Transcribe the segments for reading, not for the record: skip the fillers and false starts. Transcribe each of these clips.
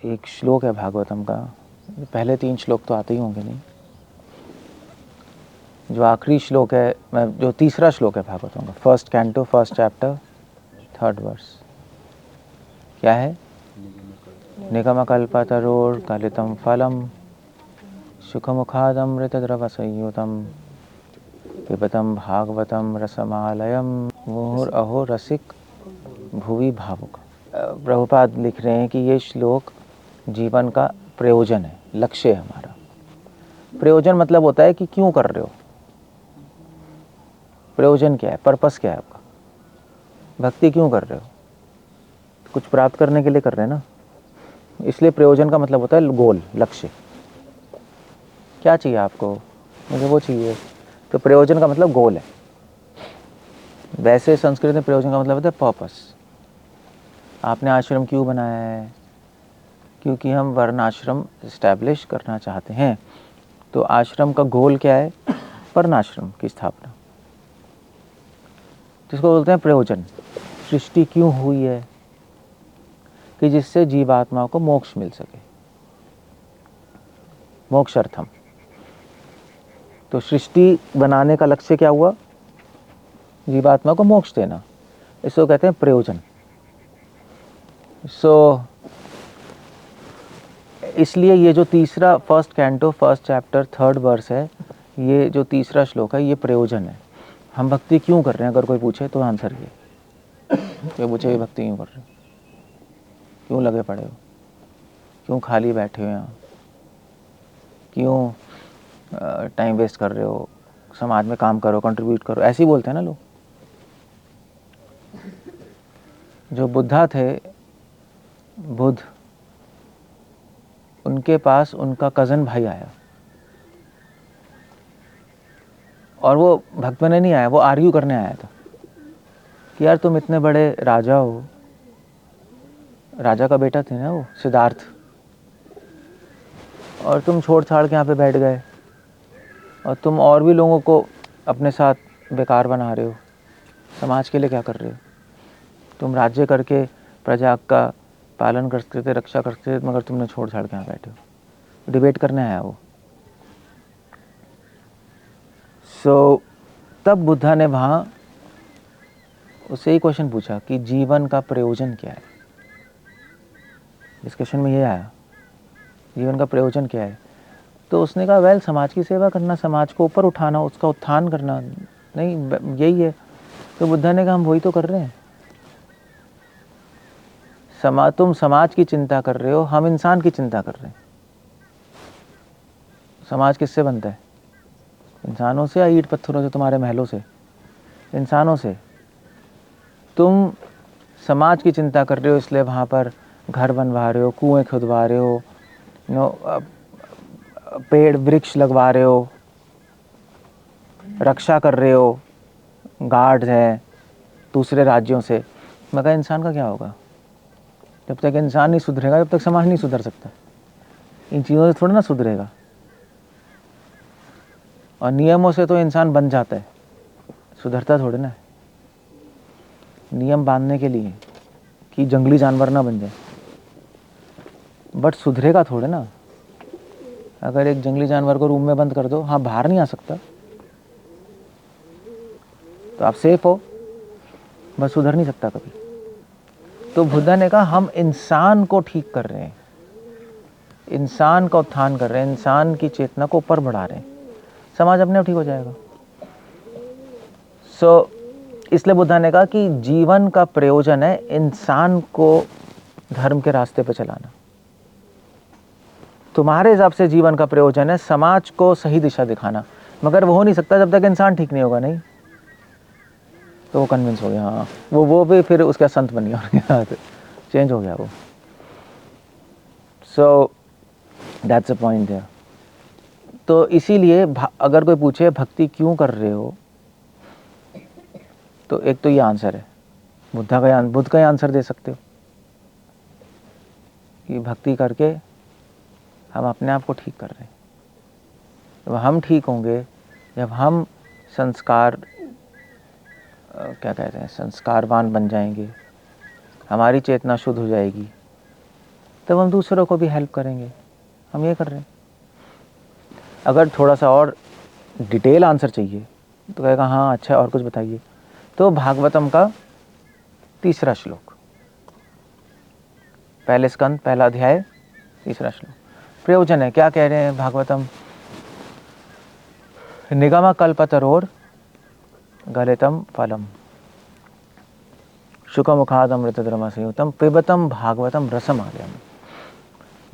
एक श्लोक है भागवतम का, पहले 3 श्लोक तो आते ही होंगे नहीं, जो आखिरी श्लोक है, जो तीसरा श्लोक है भागवतम का, first canto, first chapter, 3rd verse, क्या है? निगमकल्पतरोर्गलितं फलं सुखमुखादमृतद्रवसंयुतं पिबतं भागवतं रसमालयं मुहुरहो रसिक भुवि भावुक। प्रभुपाद लिख रहे हैं कि ये श्लोक जीवन का प्रयोजन है, लक्ष्य है हमारा। प्रयोजन मतलब होता है कि क्यों कर रहे हो, प्रयोजन क्या है, पर्पस क्या है आपका, भक्ति क्यों कर रहे हो, कुछ प्राप्त करने के लिए कर रहे हैं ना, इसलिए प्रयोजन का मतलब होता है गोल, लक्ष्य। क्या चाहिए आपको, मुझे वो चाहिए, तो प्रयोजन का मतलब गोल है। वैसे संस्कृत में प्रयोजन का मतलब होता है पर्पस। आपने आश्रम क्यों बनाया है? क्योंकि हम वर्णाश्रम इस्टेब्लिश करना चाहते हैं। तो आश्रम का गोल क्या है? वर्णाश्रम की स्थापना, जिसको बोलते हैं प्रयोजन। सृष्टि क्यों हुई है? कि जिससे जीवात्मा को मोक्ष मिल सके, मोक्षार्थम। तो सृष्टि बनाने का लक्ष्य क्या हुआ? जीवात्मा को मोक्ष देना, इसको कहते हैं प्रयोजन। इसलिए ये जो तीसरा first canto, first chapter, 3rd verse है, ये जो तीसरा श्लोक है, ये प्रयोजन है। हम भक्ति क्यों कर रहे हैं, अगर कोई पूछे तो आंसर ये, कोई पूछे ये भक्ति क्यों कर रहे हो, क्यों लगे पड़े हो, क्यों खाली बैठे हो यहाँ, क्यों टाइम वेस्ट कर रहे हो, समाज में काम करो, कंट्रीब्यूट करो, ऐसे ही बोलते हैं ना लोग। जो बुद्धा थे, बुद्ध, उनके पास उनका कज़न भाई आया, और वो भक्त बनने नहीं आया, वो आर्ग्यू करने आया था कि यार तुम इतने बड़े राजा हो, राजा का बेटा थे ना वो, सिद्धार्थ, और तुम छोड़ छाड़ के यहाँ पे बैठ गए, और तुम और भी लोगों को अपने साथ बेकार बना रहे हो, समाज के लिए क्या कर रहे हो? तुम राज्य करके प्रजा का पालन करते थे, रक्षा करते थे, मगर तुमने छोड़ छाड़ के यहाँ बैठे हो। डिबेट करने आया वो। तब बुद्धा ने वहाँ उससे ही क्वेश्चन पूछा कि जीवन का प्रयोजन क्या है। डिस्कशन में ये आया, जीवन का प्रयोजन क्या है? तो उसने कहा समाज की सेवा करना, समाज को ऊपर उठाना, उसका उत्थान करना, नहीं यही है। तो बुद्धा ने कहा हम वही तो कर रहे हैं। तुम समाज की चिंता कर रहे हो, हम इंसान की चिंता कर रहे हैं। समाज किससे बनता है? इंसानों से या ईंट पत्थरों से, तुम्हारे महलों से? इंसानों से। तुम समाज की चिंता कर रहे हो, इसलिए वहाँ पर घर बनवा रहे हो, कुएं खुदवा रहे हो, पेड़ वृक्ष लगवा रहे हो, रक्षा कर रहे हो, गार्ड हैं दूसरे राज्यों से। मगर इंसान का क्या होगा? जब तक इंसान नहीं सुधरेगा, जब तक समाज नहीं सुधर सकता। इन चीज़ों से थोड़ा ना सुधरेगा। और नियमों से तो इंसान बन जाता है, सुधरता थोड़े ना है। नियम बांधने के लिए कि जंगली जानवर ना बन जाए, बट सुधरेगा थोड़े ना। अगर एक जंगली जानवर को रूम में बंद कर दो, हाँ बाहर नहीं आ सकता, तो आप सेफ हो, बस सुधर नहीं सकता कभी। तो बुद्धा ने कहा हम इंसान को ठीक कर रहे हैं, इंसान का उत्थान कर रहे हैं, इंसान की चेतना को ऊपर बढ़ा रहे हैं, समाज अपने आप ठीक हो जाएगा। इसलिए बुद्धा ने कहा कि जीवन का प्रयोजन है इंसान को धर्म के रास्ते पर चलाना। तुम्हारे हिसाब से जीवन का प्रयोजन है समाज को सही दिशा दिखाना, मगर वो हो नहीं सकता जब तक इंसान ठीक नहीं होगा। नहीं तो वो कन्विंस हो गया, हाँ वो भी फिर उसका संत बन गया, चेंज हो गया वो। सो दैट्स अ पॉइंट है। तो इसीलिए अगर कोई पूछे भक्ति क्यों कर रहे हो, तो एक तो ये आंसर है, बुद्ध का ही आंसर दे सकते हो कि भक्ति करके हम अपने आप को ठीक कर रहे हैं। जब हम ठीक होंगे, जब हम क्या कहते हैं, संस्कारवान बन जाएंगे, हमारी चेतना शुद्ध हो जाएगी, तब हम दूसरों को भी हेल्प करेंगे। हम ये कर रहे हैं। अगर थोड़ा सा और डिटेल आंसर चाहिए तो कहेगा हाँ अच्छा और कुछ बताइए। तो भागवतम का 3रा श्लोक, पहले स्कंद, पहला अध्याय, 3रा श्लोक। प्रयोजन है, क्या कह रहे हैं भागवतम? निगम कल्पतरोर गलितम फलम शुकमुखादमृतद्रम संयुतम पिबतम भागवतम रसम आलयम।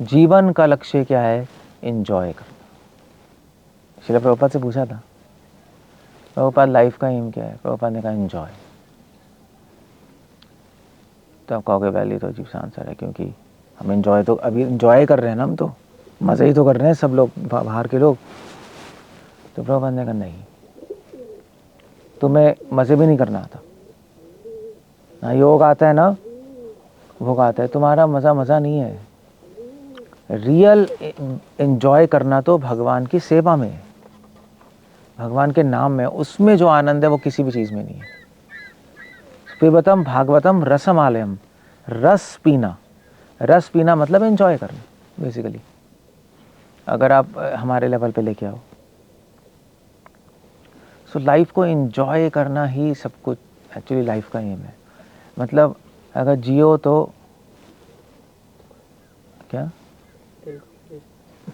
जीवन का लक्ष्य क्या है? एंजॉय करना। श्रील प्रभुपाद से पूछा था, प्रभुपाद लाइफ का एम क्या है? प्रभुपाद ने कहा एंजॉय। तो आप कहोगे वैली तो अजीब सा आंसर है, क्योंकि हम एंजॉय तो अभी एंजॉय कर रहे हैं ना, हम तो मज़े ही तो कर रहे हैं सब लोग, बाहर के लोग। तो प्रभुपाद ने कहा नहीं, तुम्हें मज़े भी नहीं करना आता ना, योग आता है ना भोग आता है, तुम्हारा मज़ा नहीं है। रियल एंजॉय करना तो भगवान की सेवा में है, भगवान के नाम में, उसमें जो आनंद है वो किसी भी चीज़ में नहीं है। पिबतम भागवतम रसमालयम, रस पीना। रस पीना मतलब एंजॉय करना बेसिकली। अगर आप हमारे लेवल पे लेके आओ, सो लाइफ को एंजॉय करना ही सब कुछ एक्चुअली लाइफ का एम है। मतलब अगर जियो तो क्या,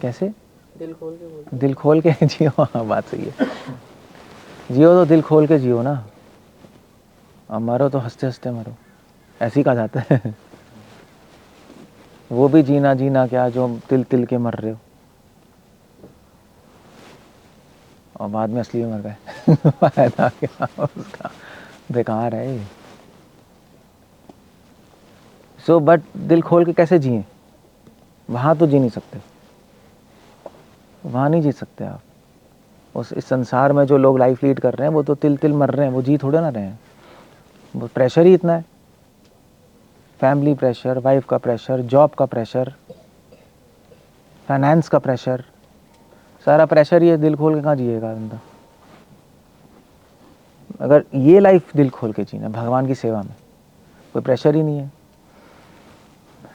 कैसे दिल खोल के जियो। हाँ बात सही है, जियो तो दिल खोल के जियो ना, और मरो तो हंसते हंसते मरो, ऐसे ही कहा जाता है। वो भी जीना जीना क्या जो तिल तिल के मर रहे हो और बाद में असली में मर गए। फायदा क्या उसका, बेकार है। सो बट दिल खोल के कैसे जिए? वहाँ तो जी नहीं सकते, वहाँ नहीं जी सकते आप। उस इस संसार में जो लोग लाइफ लीड कर रहे हैं वो तो तिल तिल मर रहे हैं, वो जी थोड़े ना रहे हैं। वो प्रेशर ही इतना है, फैमिली प्रेशर, वाइफ का प्रेशर, जॉब का प्रेशर, फाइनेंस का प्रेशर, सारा प्रेशर ही है। दिल खोल के कहाँ जिएगा बंदा? अगर ये लाइफ दिल खोल के जीना भगवान की सेवा में, कोई प्रेशर ही नहीं है,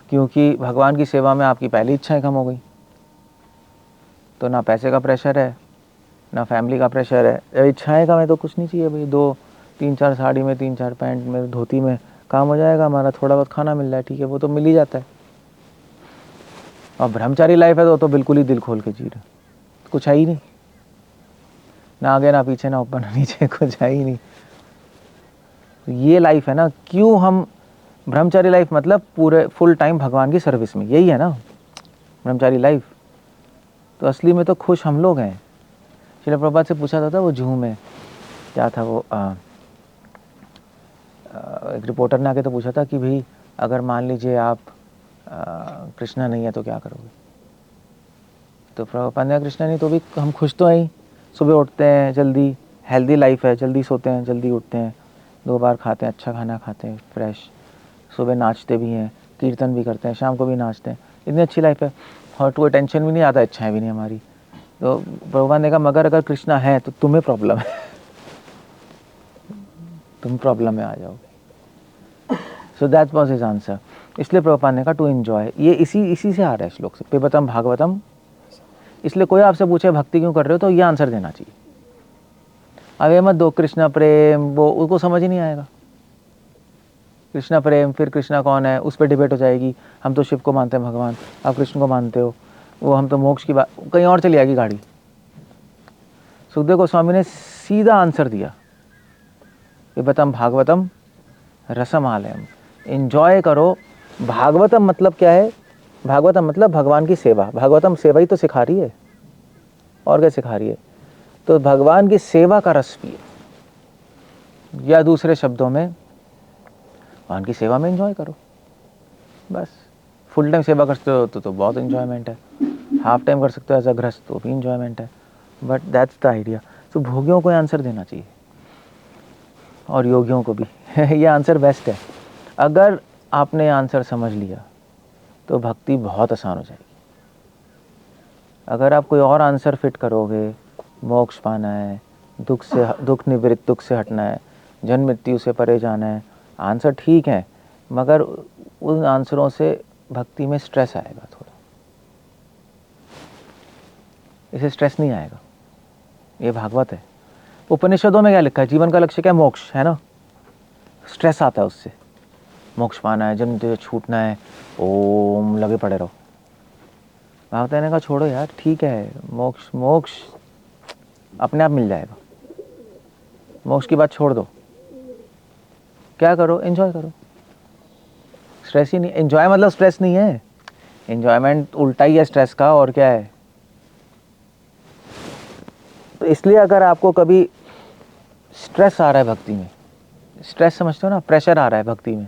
क्योंकि भगवान की सेवा में आपकी पहली इच्छाएं कम हो गई, तो ना पैसे का प्रेशर है, ना फैमिली का प्रेशर है। इच्छाएं कम है तो कुछ नहीं चाहिए भाई, 2-3-4 साड़ी में, 3-4 पैंट में, धोती में काम हो जाएगा हमारा। थोड़ा बहुत खाना मिल रहा है, ठीक है, वो तो मिल ही जाता है। और ब्रह्मचारी लाइफ है तो बिल्कुल ही दिल खोल के जी रहा, कुछ है ही नहीं, ना आगे ना पीछे, ना ऊपर ना नीचे, कुछ है ही नहीं। तो ये लाइफ है ना, क्यों हम ब्रह्मचारी लाइफ मतलब पूरे फुल टाइम भगवान की सर्विस में, यही है ना ब्रह्मचारी लाइफ। तो असली में तो खुश हम लोग हैं। श्रील प्रभुपाद से पूछा था वो जूहू में क्या था वो एक रिपोर्टर ने आके तो पूछा था कि भाई अगर मान लीजिए आप कृष्णा नहीं है तो क्या करोगे? तो प्रभुपाद ने कृष्णा नहीं तो भी हम खुश तो हैं, सुबह उठते हैं जल्दी, हेल्दी लाइफ है, जल्दी सोते हैं, जल्दी उठते हैं, 2 बार खाते हैं, अच्छा खाना खाते हैं फ्रेश, सुबह नाचते भी हैं, कीर्तन भी करते हैं, शाम को भी नाचते हैं, इतनी अच्छी लाइफ है और कोई टेंशन भी नहीं आता, इच्छाएं भी नहीं हमारी। तो भगवान ने कहा मगर अगर कृष्णा है तो तुम्हें प्रॉब्लम है, तुम प्रॉब्लम में आ जाओगे। So that was his answer. इसलिए प्रभुपाद ने कहा टू एंजॉय, ये इसी से आ रहा है श्लोक से, पिबतम भागवतम। इसलिए कोई आपसे पूछे भक्ति क्यों कर रहे हो तो ये आंसर देना चाहिए। अब ये मत दो कृष्णा प्रेम, वो उसको समझ ही नहीं आएगा। कृष्णा प्रेम, फिर कृष्णा कौन है, उस पर डिबेट हो जाएगी। हम तो शिव को मानते हैं भगवान, आप कृष्ण को मानते हो, वो हम तो मोक्ष की बात, कहीं और चली जाएगी गाड़ी। सुखदेव गोस्वामी ने सीधा आंसर दिया, पिबतम भागवतम रसम आलयम, एंजॉय करो। भागवतम मतलब क्या है? भागवतम मतलब भगवान की सेवा। भागवतम सेवा ही तो सिखा रही है, और क्या सिखा रही है? तो भगवान की सेवा का रस पिए, या दूसरे शब्दों में भगवान की सेवा में एंजॉय करो बस। फुल टाइम सेवा करते हो तो बहुत एंजॉयमेंट है, हाफ टाइम कर सकते हो एज अ गृहस्थ तो भी एंजॉयमेंट है, बट दैट्स द आइडिया। तो भोगियों को आंसर देना चाहिए और योगियों को भी। ये आंसर बेस्ट है। अगर आपने आंसर समझ लिया तो भक्ति बहुत आसान हो जाएगी। अगर आप कोई और आंसर फिट करोगे, मोक्ष पाना है, दुख निवृत्त, दुख से हटना है, जन्म मृत्यु से परे जाना है, आंसर ठीक है, मगर उन आंसरों से भक्ति में स्ट्रेस आएगा थोड़ा, इसे स्ट्रेस नहीं आएगा, ये भागवत है। उपनिषदों में क्या लिखा है? जीवन का लक्ष्य क्या है? मोक्ष है ना। स्ट्रेस आता है उससे, मोक्ष पाना है, जन्म तुझे छूटना है, ओम लगे पड़े रहो। भागवत ने कहा छोड़ो यार, ठीक है, मोक्ष मोक्ष अपने आप मिल जाएगा, मोक्ष की बात छोड़ दो। क्या करो? एंजॉय करो, स्ट्रेस ही नहीं। एंजॉय मतलब स्ट्रेस नहीं है, एंजॉयमेंट उल्टा ही है स्ट्रेस का, और क्या है। तो इसलिए अगर आपको कभी स्ट्रेस आ रहा है भक्ति में, स्ट्रेस समझते हो ना, प्रेशर आ रहा है भक्ति में,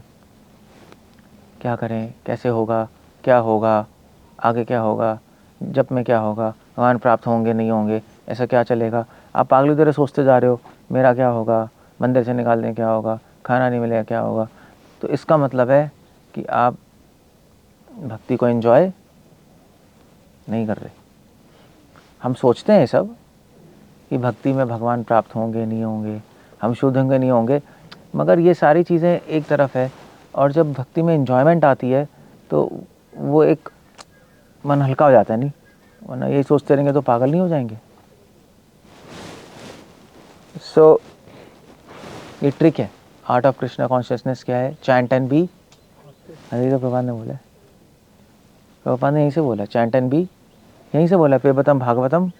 क्या करें, कैसे होगा, क्या होगा, आगे क्या होगा, जब में क्या होगा, भगवान प्राप्त होंगे नहीं होंगे, ऐसा क्या चलेगा, आप पागली तरह सोचते जा रहे हो, मेरा क्या होगा, मंदिर से निकाल दें क्या होगा, खाना नहीं मिलेगा क्या होगा। तो इसका मतलब है कि आप भक्ति को एंजॉय नहीं कर रहे। हम सोचते हैं सब कि भक्ति में भगवान प्राप्त होंगे नहीं होंगे, हम शुद्ध होंगे नहीं होंगे, मगर ये सारी चीज़ें एक तरफ है, और जब भक्ति में एंजॉयमेंट आती है तो वो एक मन हल्का हो जाता है। नहीं, वरना यही सोचते रहेंगे तो पागल नहीं हो जाएंगे। सो ये ट्रिक है। आर्ट ऑफ कृष्णा कॉन्शियसनेस क्या है? Chant and be. अरे तो प्रभुपाद ने बोला, प्रभुपाद ने यहीं से बोला, चैंट एंड बी, यहीं से बोला, पेबतम भागवतम।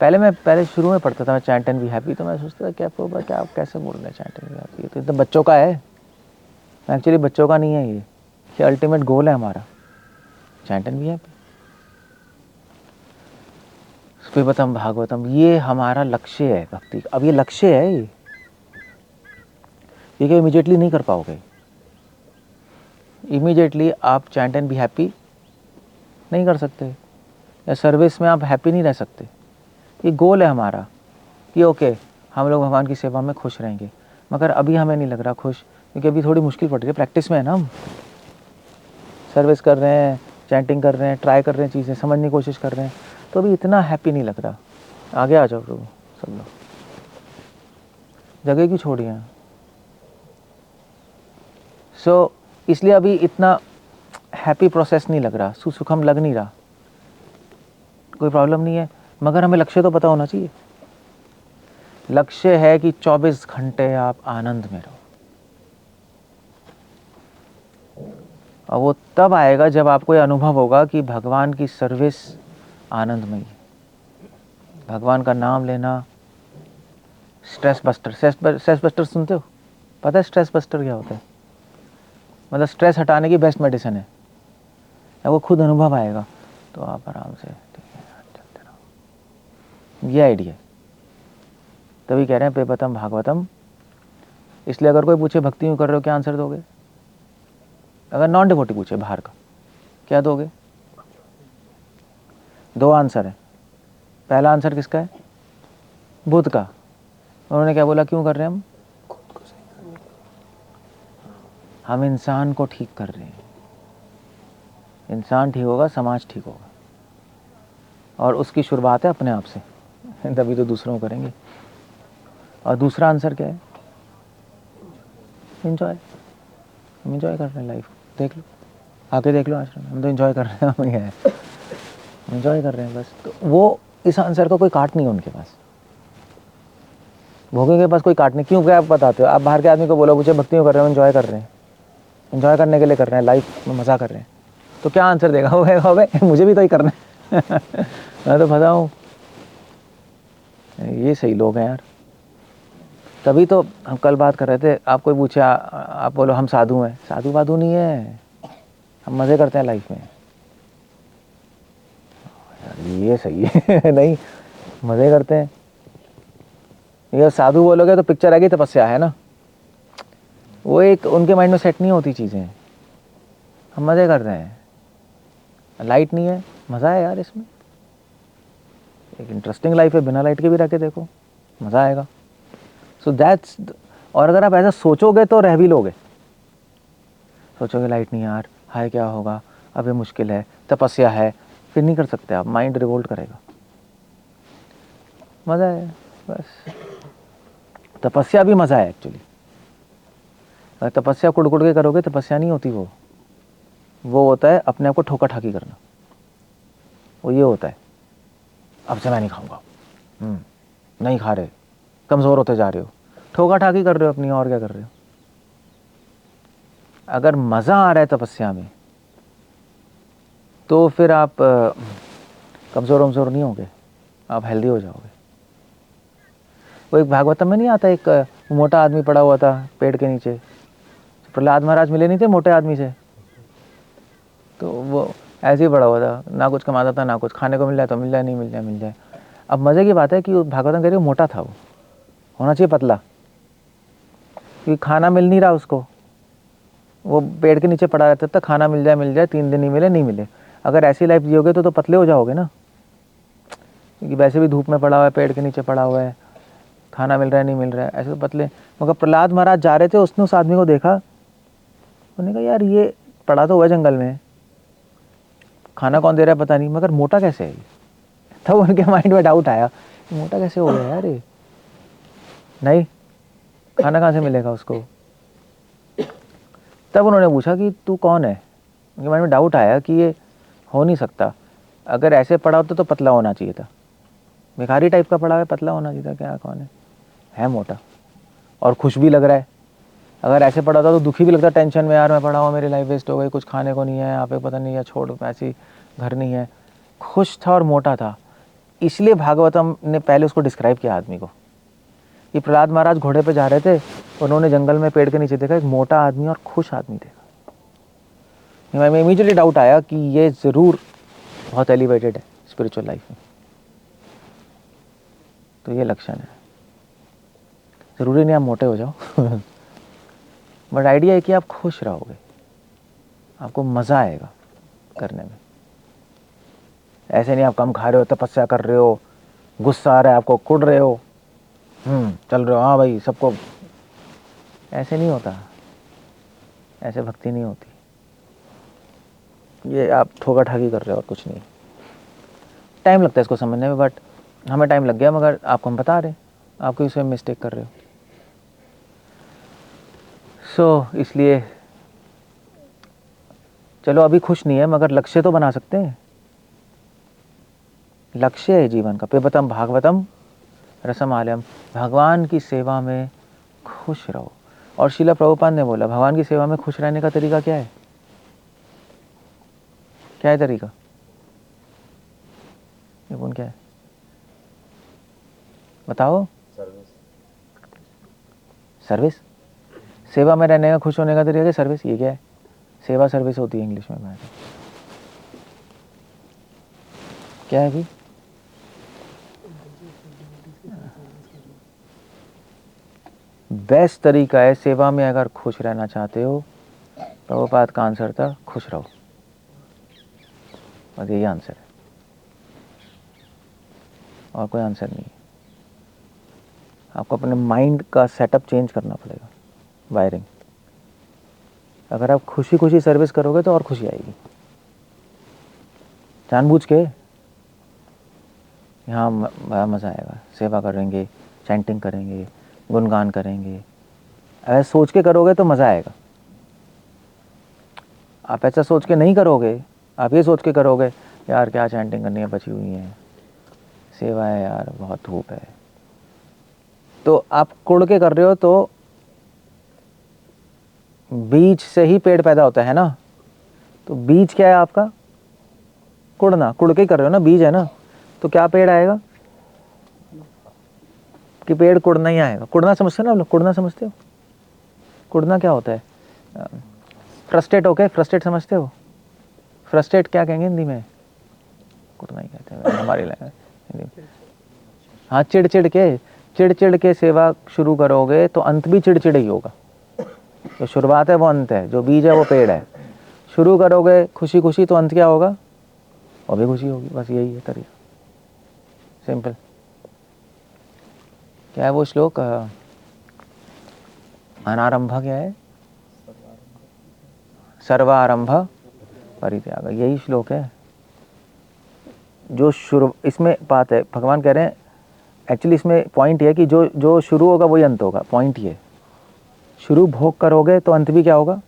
पहले शुरू में पढ़ता था मैं चैंट एंड बी हैप्पी, तो मैं सोचता था क्या प्रभुपाद, क्या आप कैसे बोल रहे हैं चैंट एंड बी हैप्पी, ये तो एकदम बच्चों का है। एक्चुअली बच्चों का नहीं है ये अल्टीमेट गोल है हमारा, चैंट एंड बी हैप्पी, पेबतम भागवतम, ये हमारा लक्ष्य है भक्ति। अब ये लक्ष्य है, ये क्या इमीडिएटली नहीं कर पाओगे। इमीडिएटली आप चैंट एंड बी हैप्पी नहीं कर सकते, या सर्विस में आप हैप्पी नहीं रह सकते। ये गोल है हमारा कि ओके हम लोग भगवान की सेवा में खुश रहेंगे, मगर अभी हमें नहीं लग रहा खुश, क्योंकि अभी थोड़ी मुश्किल पड़ रही है, प्रैक्टिस में है ना, हम सर्विस कर रहे हैं, चैंटिंग कर रहे हैं, ट्राई कर रहे हैं, चीज़ें समझने की कोशिश कर रहे हैं, तो अभी इतना हैप्पी नहीं लग रहा। आगे आ जाओ प्रभु, सब लोग जगह क्यों छोड़ी है। सो इसलिए अभी इतना हैप्पी प्रोसेस नहीं लग रहा, सुखम लग नहीं रहा, कोई प्रॉब्लम नहीं है, मगर हमें लक्ष्य तो पता होना चाहिए। लक्ष्य है कि 24 घंटे आप आनंद में रहो, और वो तब आएगा जब आपको ये अनुभव होगा कि भगवान की सर्विस आनंदमयी है, भगवान का नाम लेना स्ट्रेस बस्टर। स्ट्रेस बस्टर सुनते हो? पता है स्ट्रेस बस्टर क्या होता है? मतलब स्ट्रेस हटाने की बेस्ट मेडिसिन है। जब वो खुद अनुभव आएगा तो आप आराम से ठीक है चलते रहो, ये आइडिया। तभी कह रहे हैं पेबतम भागवतम। इसलिए अगर कोई पूछे भक्ति क्यों कर रहे हो, क्या आंसर दोगे? अगर नॉन डिवोटी पूछे बाहर का, क्या दोगे? 2 आंसर है। पहला आंसर किसका है? बुद्ध का। उन्होंने क्या बोला, क्यों कर रहे हैं हम इंसान को ठीक कर रहे हैं। इंसान ठीक होगा, समाज ठीक होगा, और उसकी शुरुआत है अपने आप से, तभी तो दूसरों को करेंगे। और दूसरा आंसर क्या है? एंजॉय। हम एंजॉय कर रहे हैं लाइफ, देख लो आके देख लो आश्रम, हम तो एंजॉय कर रहे हैं, हम ये है एंजॉय कर रहे हैं बस। तो वो इस आंसर का कोई काट नहीं है उनके पास, भोगे के पास कोई काट नहीं। क्यों? क्या आप बताते हो? आप बाहर के आदमी को बोलो मुझे भक्ति कर रहे हो, एंजॉय कर रहे हैं, एंजॉय करने के लिए कर रहे हैं, लाइफ में मज़ा कर रहे हैं, तो क्या आंसर देगा वो? मुझे भी तो ही करना है मैं तो फंसा हूँ। ये सही लोग हैं यार। तभी तो हम कल बात कर रहे थे, आप कोई पूछे आप बोलो हम साधु हैं। साधु वाधु नहीं है, हम मज़े करते हैं लाइफ में यार, ये सही है नहीं, मज़े करते हैं। ये साधु बोलोगे तो पिक्चर आएगी तपस्या है ना, वो एक उनके माइंड में सेट नहीं होती चीज़ें। हम मज़े कर रहे हैं, लाइट नहीं है, मज़ा है यार इसमें, एक इंटरेस्टिंग लाइफ है, बिना लाइट के भी रह के देखो, मज़ा आएगा। So that's. और अगर आप ऐसा सोचोगे तो रह भी लोगे। सोचोगे लाइट नहीं यार, हाय क्या होगा, अब ये मुश्किल है, तपस्या है, फिर नहीं कर सकते आप, माइंड रिवोल्ट करेगा। मज़ा है बस, तपस्या भी मज़ा है एक्चुअली। अगर तपस्या कुड़ कुड़ के करोगे तपस्या नहीं होती वो, वो होता है अपने आप को ठोका ठाकी करना। वो ये होता है, अब से मैं नहीं खाऊंगा, नहीं खा रहे, कमज़ोर होते जा रहे हो, ठोका ठाकी कर रहे हो अपनी, और क्या कर रहे हो। अगर मज़ा आ रहा है तपस्या में तो फिर आप कमज़ोर वमज़ोर नहीं होगे, आप हेल्दी हो जाओगे। वो एक भागवतम में नहीं आता, एक मोटा आदमी पड़ा हुआ था पेड़ के नीचे, प्रहलाद महाराज मिले नहीं थे मोटे आदमी से, तो वो ऐसे ही पड़ा हुआ था, ना कुछ कमाता था, ना कुछ खाने को मिल जाए तो मिल जाए, नहीं मिल जाए मिल जाए। अब मज़े की बात है कि भागवतम कह रही मोटा था, वो होना चाहिए पतला, क्योंकि खाना मिल नहीं रहा उसको, वो पेड़ के नीचे पड़ा रहता था, खाना मिल जाए 3 दिन नहीं मिले नहीं मिले। अगर ऐसी लाइफ जियोगे तो पतले हो जाओगे ना, क्योंकि वैसे भी धूप में पड़ा हुआ है, पेड़ के नीचे पड़ा हुआ है, खाना मिल रहा है नहीं मिल रहा है, ऐसे तो पतले। मगर प्रहलाद महाराज जा रहे थे, उसने उस आदमी को देखा, उन्होंने कहा यार ये पड़ा तो हुआ जंगल में, खाना कौन दे रहा है पता नहीं, मगर मोटा कैसे है। तब उनके माइंड में डाउट आया, मोटा कैसे हो गया यार ये, नहीं खाना कहाँ से मिलेगा उसको। तब उन्होंने पूछा कि तू कौन है। उनके माइंड में डाउट आया कि ये हो नहीं सकता, अगर ऐसे पड़ा होता तो पतला होना चाहिए था, भिखारी टाइप का पड़ा है, पतला होना चाहिए था, क्या कौन है मोटा और खुश भी लग रहा है। अगर ऐसे पड़ा था तो दुखी भी लगता, टेंशन में, यार मैं पड़ा हुआ, मेरी लाइफ वेस्ट हो गई, कुछ खाने को नहीं है, यहाँ पे पता नहीं है, छोड़ ऐसी घर नहीं है। खुश था और मोटा था, इसलिए भागवतम ने पहले उसको डिस्क्राइब किया आदमी को। ये प्रहलाद महाराज घोड़े पे जा रहे थे, उन्होंने जंगल में पेड़ के नीचे देखा एक मोटा आदमी और खुश आदमी देखा। मैं इमीडिएटली डाउट आया कि ये ज़रूर बहुत एलिवेटेड है स्पिरिचुअल लाइफ में, तो ये लक्षण है। ज़रूरी नहीं आप मोटे हो जाओ बट आइडिया है कि आप खुश रहोगे, आपको मज़ा आएगा करने में। ऐसे नहीं आप कम खा रहे हो, तपस्या कर रहे हो, गुस्सा आ रहा है आपको, कुड़ रहे हो, चल रहे हो, हाँ भाई सबको, ऐसे नहीं होता, ऐसे भक्ति नहीं होती। ये आप ठोका ठाकी कर रहे हो और कुछ नहीं। टाइम लगता है इसको समझने में, बट हमें टाइम लग गया, मगर आपको हम बता रहे, आपको इसमें मिस्टेक कर रहे हो। इसलिए चलो अभी खुश नहीं है, मगर लक्ष्य तो बना सकते हैं। लक्ष्य है जीवन का, पिबतम भागवतम रसम आलयम, भगवान की सेवा में खुश रहो। और श्रील प्रभुपाद ने बोला भगवान की सेवा में खुश रहने का तरीका क्या है, क्या है तरीका, ये कौन क्या है बताओ। सर्विस, सेवा में रहने का, खुश होने का तरीका सर्विस, ये क्या है, सेवा सर्विस होती है इंग्लिश में। क्या है भी, बेस्ट तरीका है सेवा में अगर खुश रहना चाहते हो, प्रभुपाद का आंसर था खुश रहो, बस यही आंसर है, और कोई आंसर नहीं है। आपको अपने माइंड का सेटअप चेंज करना पड़ेगा, वायरिंग। अगर आप खुशी खुशी सर्विस करोगे तो और खुशी आएगी, जानबूझ के यहाँ बड़ा मज़ा आएगा, सेवा करेंगे, चैंटिंग करेंगे, गुणगान करेंगे। अगर सोच के करोगे तो मज़ा आएगा, आप ऐसा सोच के नहीं करोगे, आप ये सोच के करोगे यार क्या चैंटिंग करनी है, बची हुई है, सेवा है यार, बहुत धूप है, तो आप कुड़ के कर रहे हो, तो बीज से ही पेड़ पैदा होता है ना। तो बीज क्या है आपका, कुड़ना, कुड़ के कर रहे हो ना, बीज है ना, तो क्या पेड़ आएगा, कि पेड़ कुड़ना ही आएगा। कुड़ना समझते हो ना आप लोग, कुड़ना समझते हो, कुड़ना क्या होता है, फ्रस्ट्रेट होके, फ्रस्ट्रेट समझते हो, फ्रस्ट्रेट क्या कहेंगे हिंदी में, कुड़ना ही कहते हैं हमारी हिंदी में। हाँ, चिड़ के सेवा शुरू करोगे तो अंत भी चिड़चिड़ ही होगा। जो शुरुआत है वो अंत है, जो बीज है वो पेड़ है। शुरू करोगे खुशी खुशी तो अंत क्या होगा, और भी खुशी होगी, बस यही है तरीका, सिंपल। क्या है वो श्लोक, अनारंभ क्या है, सर्वारंभ परित्याग, यही श्लोक है। जो शुरू, इसमें बात है, भगवान कह रहे हैं एक्चुअली इसमें पॉइंट ये है कि जो शुरू होगा वही अंत होगा। पॉइंट ये, शुरू भोग करोगे तो अंत भी क्या होगा,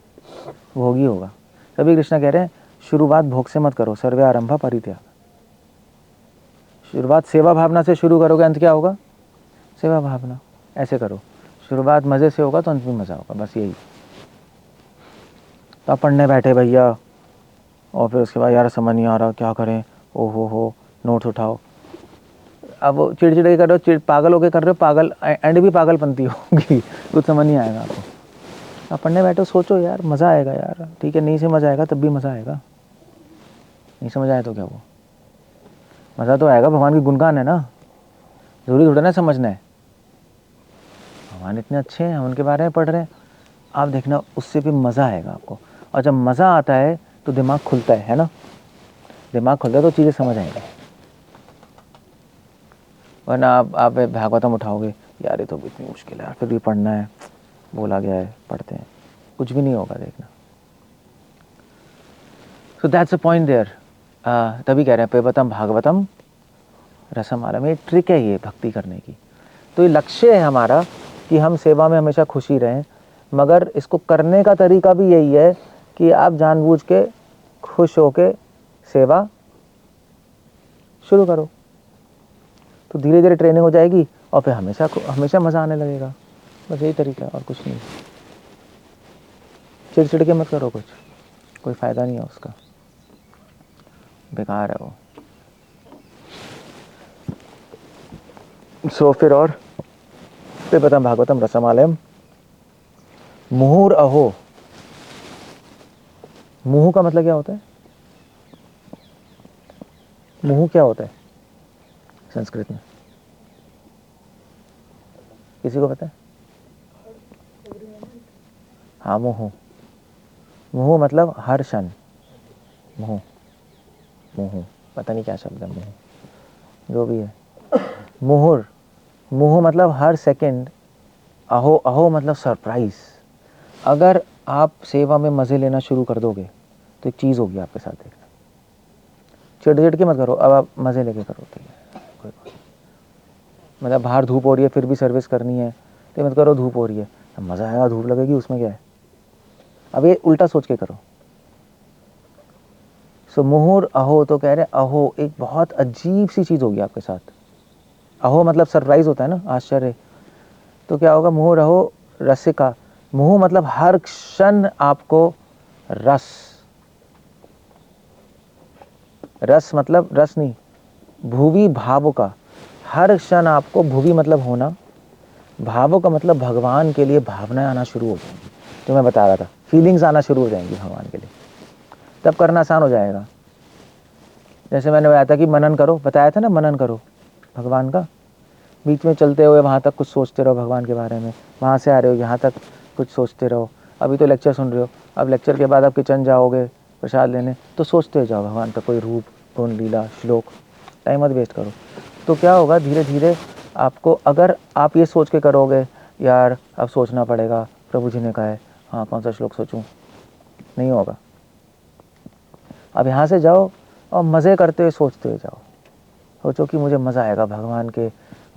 भोग ही होगा। तभी कृष्ण कह रहे हैं शुरुआत भोग से मत करो, सर्वे आरंभ परित्याग। शुरुआत सेवा भावना से शुरू करोगे, अंत क्या होगा? सेवा भावना। ऐसे करो, शुरुआत मज़े से होगा तो अंत में मज़ा होगा, बस यही। तो आप पढ़ने बैठे भैया, और फिर उसके बाद यार समझ नहीं आ रहा क्या करें, ओहो हो, नोट्स उठाओ। अब चिड़चिड़े कर रहे हो, पागल होके कर रहे हो, पागल एंड भी पागलपंती होगी, कुछ समझ नहीं आएगा आपको। आप पढ़ने बैठो, सोचो यार, मज़ा आएगा यार, ठीक है, नहीं समझ आएगा तब भी मज़ा आएगा, नहीं समझ आए तो क्या हुआ, मज़ा तो आएगा, भगवान की गुणगान है ना, ज़रूरी थोड़ा ना समझना है। भगवान इतने अच्छे हैं, हम उनके बारे में पढ़ रहे हैं, आप देखना उससे भी मज़ा आएगा आपको। और जब मज़ा आता है तो दिमाग खुलता है ना, दिमाग खुलता है तो चीज़ें समझ आएंगी। वरना आप भागवतम उठाओगे, यार ये तो इतनी मुश्किल है यार, फिर भी पढ़ना है, बोला गया है, पढ़ते हैं, कुछ भी नहीं होगा, देखना। So that's a point there. तभी कह रहे हैं पेबतम भागवतम रसमालयम, ये ट्रिक है ये भक्ति करने की। तो ये लक्ष्य है हमारा कि हम सेवा में हमेशा खुशी रहें, मगर इसको करने का तरीका भी यही है कि आप जानबूझ के खुश होके सेवा शुरू करो, तो धीरे धीरे ट्रेनिंग हो जाएगी और फिर हमेशा हमेशा मज़ा आने लगेगा। बस यही तरीका है और कुछ नहीं। चिड़चिड़ के मत करो, कुछ कोई फ़ायदा नहीं है उसका, बेकार है वो। सो फिर और पेबतम भागवतम रसमालयम मुहुर अहो। मुहु का मतलब क्या होता है? मुहु क्या होता है संस्कृत में, किसी को पता है? हाँ, मुहु, मुहु मतलब हर क्षण, मुहु, मुहु पता नहीं क्या शब्द है, मुहु जो भी है। मुहुर, मुहु मतलब हर सेकंड, अहो, अहो मतलब सरप्राइज। अगर आप सेवा में मज़े लेना शुरू कर दोगे तो एक चीज़ होगी आपके साथ, देखना। चिड़ के मत करो, अब आप मज़े लेके करो, ठीक है, कोई बात। मतलब बाहर धूप हो रही है फिर भी सर्विस करनी है, तो मत करो धूप हो रही है, मज़ा आएगा, धूप लगेगी उसमें क्या है। अब ये उल्टा सोच के करो। सो मुहुर अहो, तो कह रहे अहो एक बहुत अजीब सी चीज़ होगी आपके साथ। अहो मतलब सरप्राइज होता है ना, आश्चर्य। तो क्या होगा? मुहुर अहो रसिका, मुहु मतलब हर क्षण आपको रस, रस मतलब रस नहीं, भुवि भाव का, हर क्षण आपको, भुवि मतलब होना, भावों का मतलब भगवान के लिए भावनाएं आना शुरू हो जाएंगी, जो मैं बता रहा था, फीलिंग्स आना शुरू हो जाएंगी भगवान के लिए, तब करना आसान हो जाएगा। जैसे मैंने बताया था कि मनन करो, बताया था ना, मनन करो भगवान का, बीच में चलते हुए वहाँ तक कुछ सोचते रहो भगवान के बारे में, वहाँ से आ रहे हो यहाँ तक कुछ सोचते रहो। अभी तो लेक्चर सुन रहे हो, अब लेक्चर के बाद आप किचन जाओगे प्रसाद लेने, तो सोचते जाओ भगवान का कोई रूप, गुण, लीला, श्लोक, टाइम मत वेस्ट करो। तो क्या होगा, धीरे धीरे आपको, अगर आप ये सोच के करोगे यार अब सोचना पड़ेगा, प्रभु जी ने कहा है, हाँ कौन सा श्लोक सोचूं, नहीं होगा। अब यहाँ से जाओ और मज़े करते हुए सोचते हुए जाओ, सोचो कि मुझे मज़ा आएगा, भगवान के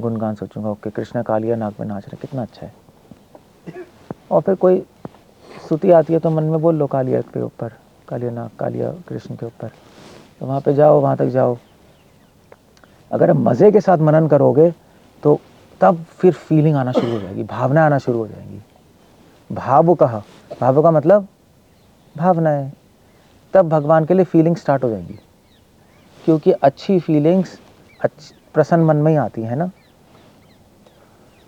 गुणगान सोचूंगा, ओके कृष्ण कालिया नाक में नाच रहे, कितना अच्छा है। और फिर कोई स्तुति आती है तो मन में बोल लो कालिया के ऊपर, कालिया नाक, कालिया कृष्ण के ऊपर, तो वहाँ पे जाओ, वहाँ तक जाओ। अगर आप मज़े के साथ मनन करोगे तो तब फिर फीलिंग आना शुरू हो जाएगी, भावना आना शुरू हो जाएंगी। भावुकः, भाव का मतलब भावनाएं, तब भगवान के लिए फीलिंग स्टार्ट हो जाएगी, क्योंकि अच्छी फीलिंग्स प्रसन्न मन में ही आती है ना।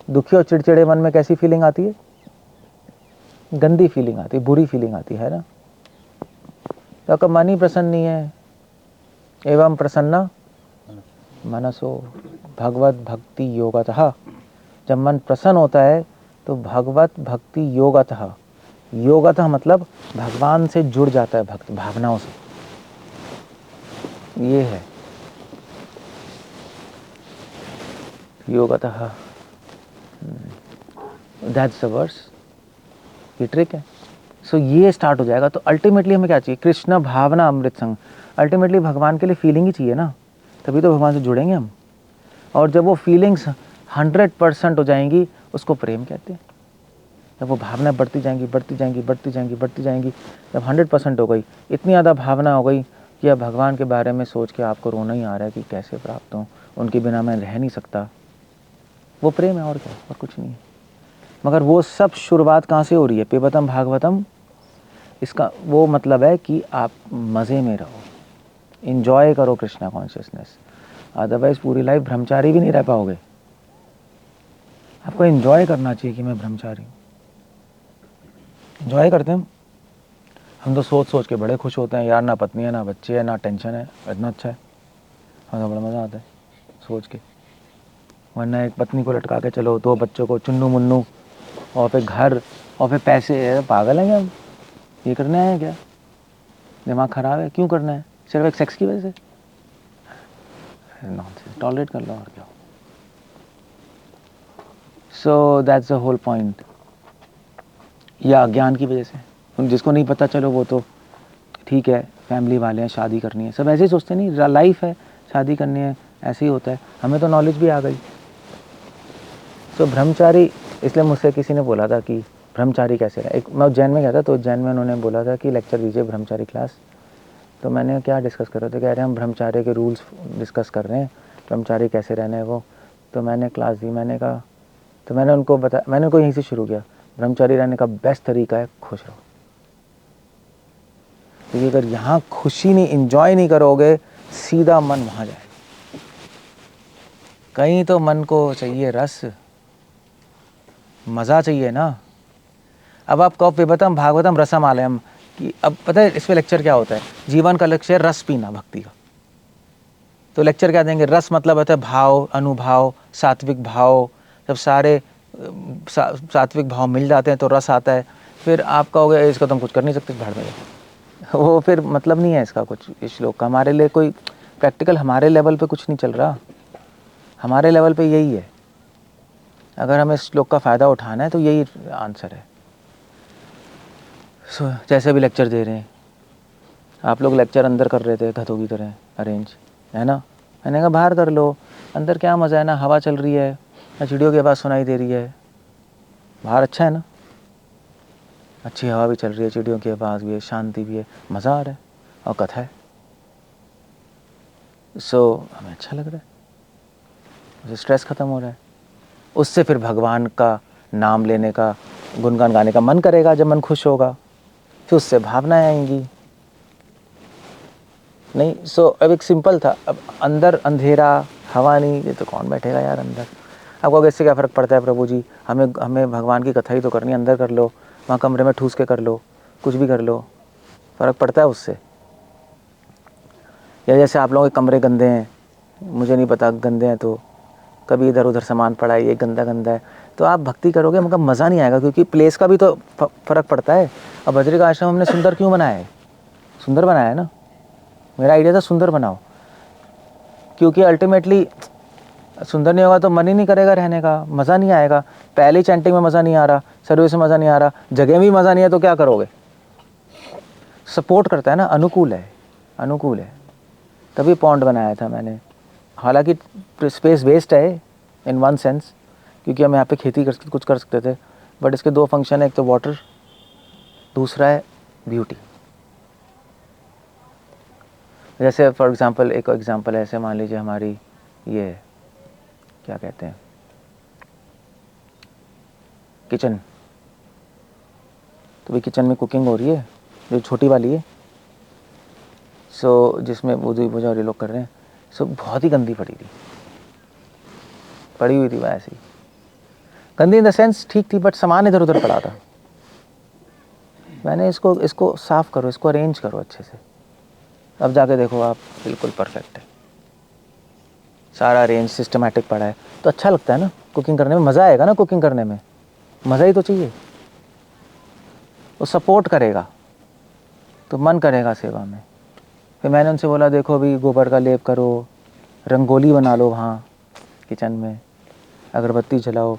दुखी और चिड़चिड़े मन में कैसी फीलिंग आती है? गंदी फीलिंग आती है, बुरी फीलिंग आती है ना। तो आपका मन ही प्रसन्न नहीं है, एवं प्रसन्ना मनसो भगवत भक्ति योगतः, जब मन प्रसन्न होता है तो भगवत भक्ति योगतः, योगतः मतलब भगवान से जुड़ जाता है भक्त, भावनाओं से, ये है योगतः, दैट्स द वर्स, ये ट्रिक है। सो ये स्टार्ट हो जाएगा तो अल्टीमेटली हमें क्या चाहिए? कृष्ण भावना अमृत संग, अल्टीमेटली भगवान के लिए फीलिंग ही चाहिए ना, तभी तो भगवान से जुड़ेंगे हम। और जब वो फीलिंग्स 100% हो जाएंगी, उसको प्रेम कहते हैं। जब वो भावना बढ़ती जाएंगी बढ़ती जाएंगी बढ़ती जाएंगी बढ़ती जाएंगी, जब 100% हो गई, इतनी ज़्यादा भावना हो गई कि अब भगवान के बारे में सोच के आपको रोना ही आ रहा है कि कैसे प्राप्त हों, उनके बिना मैं रह नहीं सकता, वो प्रेम है और क्या, और कुछ नहीं है। मगर वो सब शुरुआत कहाँ से हो रही है? पिबतम भागवतम। इसका वो मतलब है कि आप मज़े में रहो, इन्जॉय करो कृष्णा कॉन्शियसनेस, अदरवाइज पूरी लाइफ ब्रह्मचारी भी नहीं रह पाओगे। आपको एंजॉय करना चाहिए कि मैं ब्रह्मचारी हूँ। एंजॉय करते हैं हम तो सोच सोच के बड़े खुश होते हैं यार, ना पत्नी है ना बच्चे है ना टेंशन है, इतना अच्छा है, हमें तो बड़ा मज़ा आता है सोच के। वरना एक पत्नी को लटका के चलो, 2 बच्चों को चुन्नू मुन्नू, और फिर घर, और फिर पैसे, पागल हैं क्या? ये करना है क्या? दिमाग ख़राब है? क्यों करना है? सिर्फ एक सेक्स की वजह से? नॉनसेंस, टॉलरेट कर लो और क्या। So that's the whole point. या अज्ञान की वजह से, जिसको नहीं पता चलो वो तो ठीक है, फैमिली वाले हैं, शादी करनी है, सब ऐसे ही सोचते नहीं, लाइफ है, शादी करनी है, ऐसे ही होता है। हमें तो नॉलेज भी आ गई। तो ब्रह्मचारी, इसलिए मुझसे किसी ने बोला था कि ब्रह्मचारी कैसे रहे। एक मैं उज्जैन में गया था, तो उज्जैन में उन्होंने बोला था कि लेक्चर दीजिए ब्रह्मचारी क्लास। तो मैंने क्या डिस्कस कर रहे थे, कह रहे हैं हम ब्रह्मचारी के रूल्स डिस्कस कर रहे हैं, ब्रह्मचारी कैसे रहना है वो। तो मैंने क्लास दी, मैंने कहा, तो मैंने उनको बताया, मैंने उनको यहीं से शुरू किया, ब्रह्मचारी रहने का बेस्ट तरीका है खुश रहो। क्योंकि अगर यहाँ खुशी नहीं, इंजॉय नहीं करोगे, सीधा मन वहाँ जाएगा। कहीं तो मन को चाहिए रस, मज़ा चाहिए ना। अब आप कहो पिबतम भागवतम रसम आलयम, कि अब पता है इसमें लेक्चर क्या होता है? जीवन का लक्ष्य है रस पीना, भक्ति का। तो लेक्चर क्या देंगे? रस मतलब होता है भाव, अनुभाव, सात्विक भाव। जब सारे सात्विक भाव मिल जाते हैं तो रस आता है। फिर आप कहोगे इसका तुम कुछ कर नहीं सकते, भाड़ में वो फिर मतलब नहीं है इसका कुछ, इस श्लोक का हमारे लिए कोई प्रैक्टिकल, हमारे लेवल पे कुछ नहीं चल रहा। हमारे लेवल पे यही है, अगर हमें इस श्लोक का फ़ायदा उठाना है तो यही आंसर है। जैसे भी लेक्चर दे रहे हैं आप लोग, लेक्चर अंदर कर रहे थे गधों की तरह अरेंज, है ना? मैंने कहा बाहर कर लो, अंदर क्या मज़ा है, ना हवा चल रही है, ना चिड़ियों की आवाज़ सुनाई दे रही है। बाहर अच्छा है ना, अच्छी हवा भी चल रही है, चिड़ियों की आवाज़ भी है, शांति भी है, मज़ा आ रहा है, और कथा है। हमें अच्छा लग रहा है, मुझे स्ट्रेस ख़त्म हो रहा है। उससे फिर भगवान का नाम लेने का, गुणगान गाने का मन करेगा। जब मन खुश होगा फिर उससे भावनाएं आएंगी। नहीं, अब एक सिंपल था, अब अंदर अंधेरा, हवा नहीं, ये तो कौन बैठेगा यार अंदर। आपको इससे क्या फ़र्क पड़ता है प्रभु जी, हमें भगवान की कथा ही तो करनी, अंदर कर लो, वहाँ कमरे में ठूस के कर लो, कुछ भी कर लो, फ़र्क पड़ता है उससे? या जैसे आप लोगों के कमरे गंदे हैं, मुझे नहीं पता गंदे हैं, तो कभी इधर उधर सामान पड़ा है, ये गंदा गंदा है, तो आप भक्ति करोगे मगर मज़ा नहीं आएगा, क्योंकि प्लेस का भी तो फ़र्क पड़ता है। अब बद्रिका आश्रम हमने सुंदर क्यों बनाया है? सुंदर बनाया है ना, मेरा आइडिया था सुंदर बनाओ, क्योंकि अल्टीमेटली सुंदर नहीं होगा तो मन ही नहीं करेगा रहने का, मज़ा नहीं आएगा। पहले चैंटिंग में मज़ा नहीं आ रहा, सर्विस में मज़ा नहीं आ रहा, जगह में भी मज़ा नहीं है, तो क्या करोगे? सपोर्ट करता है ना, अनुकूल है, अनुकूल है, तभी पॉन्ड बनाया था मैंने। हालांकि स्पेस वेस्ट है इन वन सेंस, क्योंकि हम यहाँ पे खेती कर कुछ कर सकते थे, बट इसके 2 फंक्शन है, एक तो वाटर, दूसरा है ब्यूटी। जैसे फॉर एग्ज़ाम्पल, एक एग्ज़ाम्पल ऐसे मान लीजिए हमारी ये क्या कहते हैं, किचन, तो भाई किचन में कुकिंग हो रही है जो छोटी वाली है, जिसमें वुदू पूजा और ये लोग कर रहे हैं, बहुत ही गंदी पड़ी हुई थी वैसे ही, गंदी इन द सेंस ठीक थी, बट सामान इधर उधर पड़ा था। मैंने इसको साफ़ करो, इसको अरेंज करो अच्छे से, अब जाके देखो आप, बिल्कुल परफेक्ट है, सारा अरेंज सिस्टमेटिक पड़ा है, तो अच्छा लगता है ना कुकिंग करने में, मज़ा आएगा ना कुकिंग करने में, मज़ा ही तो चाहिए। वो सपोर्ट करेगा तो मन करेगा सेवा में। फिर मैंने उनसे बोला देखो अभी गोबर का लेप करो, रंगोली बना लो वहाँ किचन में, अगरबत्ती जलाओ,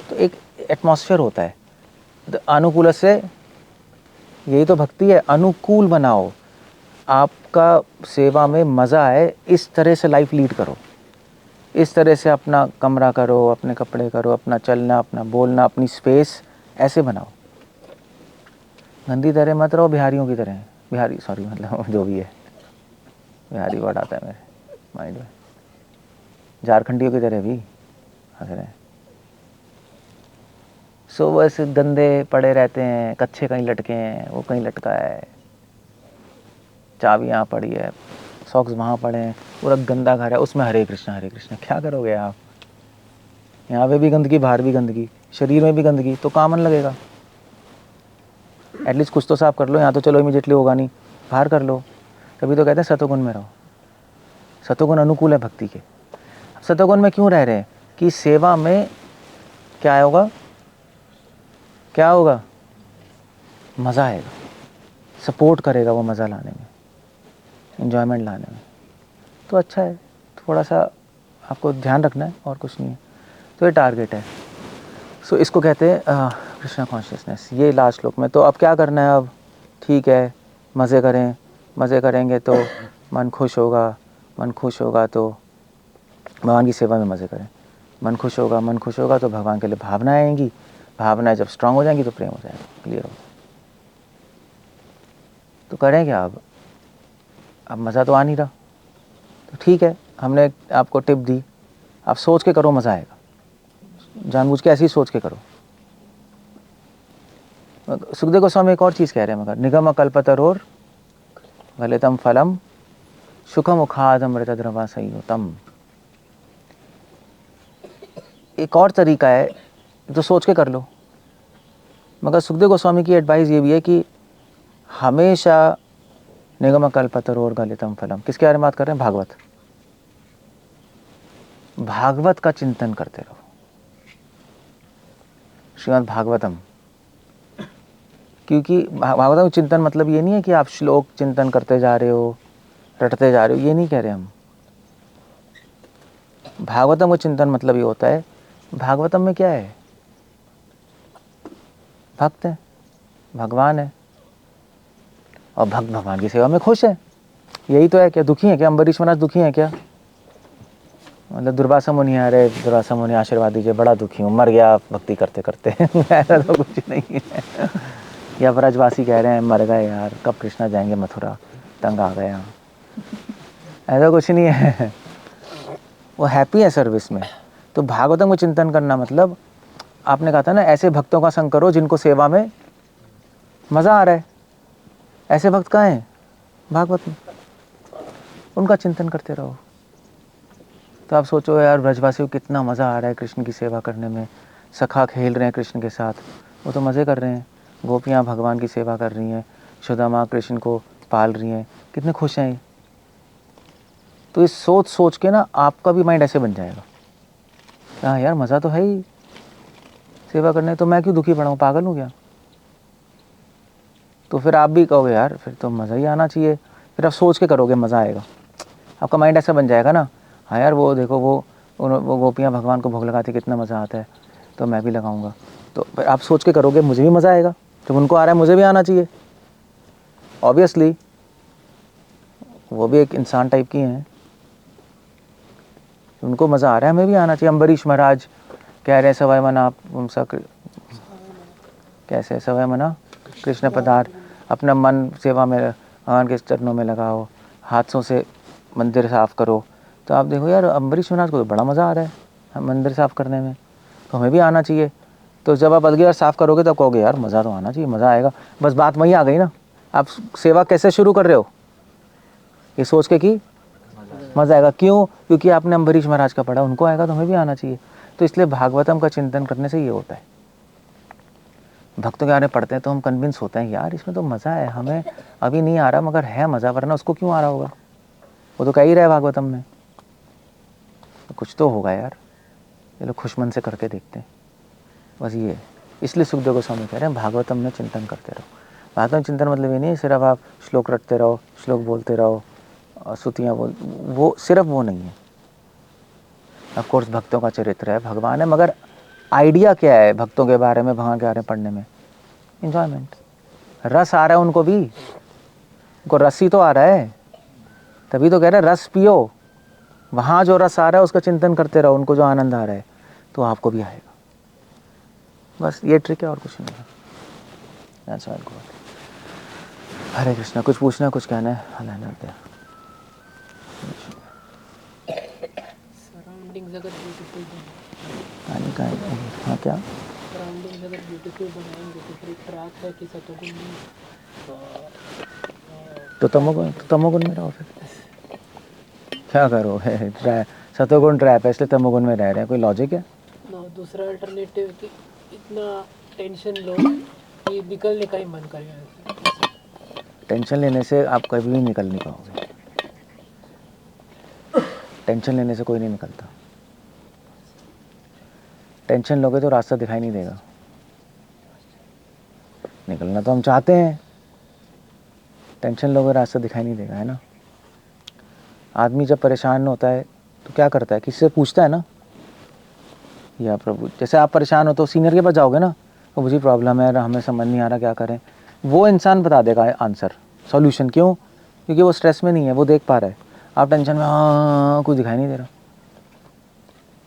तो एक एटमॉस्फेयर होता है। तो अनुकूल से, यही तो भक्ति है, अनुकूल बनाओ, आपका सेवा में मज़ा आए, इस तरह से लाइफ लीड करो, इस तरह से अपना कमरा करो, अपने कपड़े करो, अपना चलना, अपना बोलना, अपनी स्पेस ऐसे बनाओ। गंदी तरह मत रहो बिहारियों की तरह, बिहारी सॉरी मतलब जो भी है, बिहारी वर्ड आता है मेरे माइंड में, झारखंडियों की तरह भी हंस रहे हैं। सो वो ऐसे गंदे पड़े रहते हैं, कच्छे कहीं लटके हैं, वो कहीं लटका है, चाबी यहाँ पड़ी है, सॉक्स वहाँ पड़े हैं, पूरा गंदा घर है, उसमें हरे कृष्णा क्या करोगे आप? यहाँ पे भी गंदगी, बाहर भी गंदगी, शरीर में भी गंदगी, तो कहाँ मन लगेगा? एटलीस्ट कुछ तो साफ कर लो। यहाँ तो चलो इमीडिएटली होगा नहीं, बाहर कर लो। तभी तो कहते हैं सतोगुण में रहो। सतोगुण अनुकूल है भक्ति के। सतोगुण में क्यों रह रहे हैं? कि सेवा में क्या होगा, क्या होगा? मज़ा आएगा, सपोर्ट करेगा वो मज़ा लाने में, इन्जॉयमेंट लाने में। तो अच्छा है, थोड़ा सा आपको ध्यान रखना है और कुछ नहीं है। तो ये टारगेट है। सो इसको कहते हैं कृष्णा कॉन्शियसनेस, ये लास्ट श्लोक में। तो अब क्या करना है? अब ठीक है, मज़े करें, मज़े करेंगे तो मन खुश होगा, मन खुश होगा तो भगवान की सेवा में मज़े करें, मन खुश होगा तो भगवान के लिए भावनाएं आएंगी, भावनाएं जब स्ट्रांग हो जाएंगी तो प्रेम हो जाएगा, क्लियर हो। तो करें क्या अब मज़ा तो आ नहीं रहा, तो ठीक है, हमने आपको टिप दी, आप सोच के करो, मज़ा आएगा, जानबूझ के ऐसे ही सोच के करो। सुखदेव गोस्वामी एक और चीज़ कह रहे हैं, मगर निगम कल्पतरोर गलितम फलम सुखमुखादमृत द्रवा संयुतम। एक और तरीका है, तो सोच के कर लो। मगर सुखदेव गोस्वामी की एडवाइस ये भी है कि हमेशा निगम कल्पतरोर गलितम फलम, किसके बारे में बात कर रहे हैं? भागवत, भागवत का चिंतन करते रहो, श्रीमद् भागवतम। क्योंकि भागवतम चिंतन मतलब ये नहीं है कि आप श्लोक चिंतन करते जा रहे हो, रटते जा रहे हो, ये नहीं कह रहे हम। भागवतम का चिंतन मतलब ये होता है, भागवतम में क्या है? भक्त है, भगवान है, और भक्त भगवान की सेवा में खुश है, यही तो है। क्या दुखी है क्या? अम्बरीश महाराज दुखी है क्या? मतलब दुर्वासा मुनि आ रहे, दुर्वासा मुनि आशीर्वाद दीजिए, बड़ा दुखी हूँ, मर गया भक्ति करते करते ऐसा तो कुछ नहीं है। या ब्रजवासी कह रहे हैं मर गए यार, कब कृष्णा जाएंगे मथुरा, तंग आ गए यहाँ, ऐसा कुछ नहीं है। वो हैप्पी है सर्विस में। तो भागवतम को चिंतन करना मतलब, आपने कहा था ना, ऐसे भक्तों का संग करो जिनको सेवा में मज़ा आ रहा है। ऐसे भक्त कहाँ हैं? भागवत में, उनका चिंतन करते रहो। तो आप सोचो यार, ब्रजवासियों को कितना मज़ा आ रहा है कृष्ण की सेवा करने में, सखा खेल रहे हैं कृष्ण के साथ, वो तो मज़े कर रहे हैं, गोपियाँ भगवान की सेवा कर रही हैं, सुदामा कृष्ण को पाल रही हैं, कितने खुश हैं। तो इस सोच सोच के ना आपका भी माइंड ऐसे बन जाएगा, हाँ यार मज़ा तो है ही सेवा करने, तो मैं क्यों दुखी पड़ा हूँ, पागल हूँ क्या? तो फिर आप भी कहोगे यार फिर तो मज़ा ही आना चाहिए, फिर आप सोच के करोगे, मज़ा आएगा, आपका माइंड ऐसा बन जाएगा ना, हाँ यार वो देखो वो गोपियाँ भगवान को भोग लगाती, कितना मज़ा आता है, तो मैं भी लगाऊंगा। तो फिर आप सोच के करोगे, मुझे भी मज़ा आएगा, जब उनको आ रहा है मुझे भी आना चाहिए। ऑब्वियसली वो भी एक इंसान टाइप की हैं, उनको मज़ा आ रहा है, हमें भी आना चाहिए। अम्बरीश महाराज कह रहे हैं सवाई मना उनसा, कैसे सवाई मना कृष्ण पदार्थ, अपना मन सेवा में भगवान के चरणों में लगाओ, हाथों से मंदिर साफ़ करो। तो आप देखो यार, अम्बरीश महाराज को तो बड़ा मज़ा आ रहा है मंदिर साफ़ करने में, तो हमें भी आना चाहिए। तो जब आप अगली बार साफ़ करोगे तो कहोगे यार मज़ा तो आना चाहिए, मज़ा आएगा। बस बात वहीं आ गई ना, आप सेवा कैसे शुरू कर रहे हो, ये सोच के कि मज़ा आएगा। क्यों? क्योंकि आपने अम्बरीश महाराज का पढ़ा, उनको आएगा तो हमें भी आना चाहिए। तो इसलिए भागवतम का चिंतन करने से ये होता है, भक्तों के बारे में पढ़ते हैं तो हम कन्विंस होते हैं यार इसमें तो मज़ा है, हमें अभी नहीं आ रहा मगर है मज़ा, वरना उसको क्यों आ रहा होगा, वो तो कह ही रहा है भागवतम में, तो कुछ तो होगा यार, ये लोग खुश मन से करके देखते हैं, बस ये। इसलिए सुखदेव गोस्वामी कह रहे हैं भागवतम में चिंतन करते रहो। भागवतम चिंतन मतलब ये नहीं सिर्फ आप श्लोक रटते रहो, श्लोक बोलते रहो, स्तुतियाँ बोल, वो सिर्फ वो नहीं है। ऑफ कोर्स भक्तों का चरित्र है, भगवान है, मगर आइडिया क्या है भक्तों के बारे में, भगवान के बारे में पढ़ने में? एंजॉयमेंट, रस आ रहा है उनको भी, उनको रस ही तो आ रहा है, तभी तो कह रहे हैं रस पियो, वहाँ जो रस आ रहा है उसका चिंतन करते रहो, उनको जो आनंद आ रहा है तो आपको भी आएगा। बस ये ट्रिक है और कुछ नहीं है। That's all good. हरे कृष्णा, कुछ पूछना कुछ कहना है? हला ना दे। सराउंडिंग्स अगर ब्यूटीफुल बनाएंगे, आने का हाँ क्या? सराउंडिंग्स अगर ब्यूटीफुल बनाएंगे तो फिर ट्रैक है कि सतोगुण में तो तमोगुण में रहो फिर। क्या करो है सतोगुण ट्रैप है इसलिए तमोगुण में रह रहे हैं, कोई लॉजिक है? दूसरा अल्टरनेटिव कि इतना टेंशन लो कि निकलने का ही मन करेगा। टेंशन लेने से आप कभी भी निकल नहीं पाओगे। टेंशन लेने से कोई नहीं निकलता। टेंशन लोगे तो रास्ता दिखाई नहीं देगा। निकलना तो हम चाहते हैं, टेंशन लोगे रास्ता दिखाई नहीं देगा, है ना? आदमी जब परेशान होता है तो क्या करता है, किसी से पूछता है ना, या प्रभु, जैसे आप परेशान हो तो सीनियर के पास जाओगे ना, तो मुझे प्रॉब्लम है, हमें समझ नहीं आ रहा क्या करें। वो इंसान बता देगा आंसर, सॉल्यूशन। क्यों? क्योंकि वो स्ट्रेस में नहीं है, वो देख पा रहा है। आप टेंशन में हाँ कुछ दिखाई नहीं दे रहा,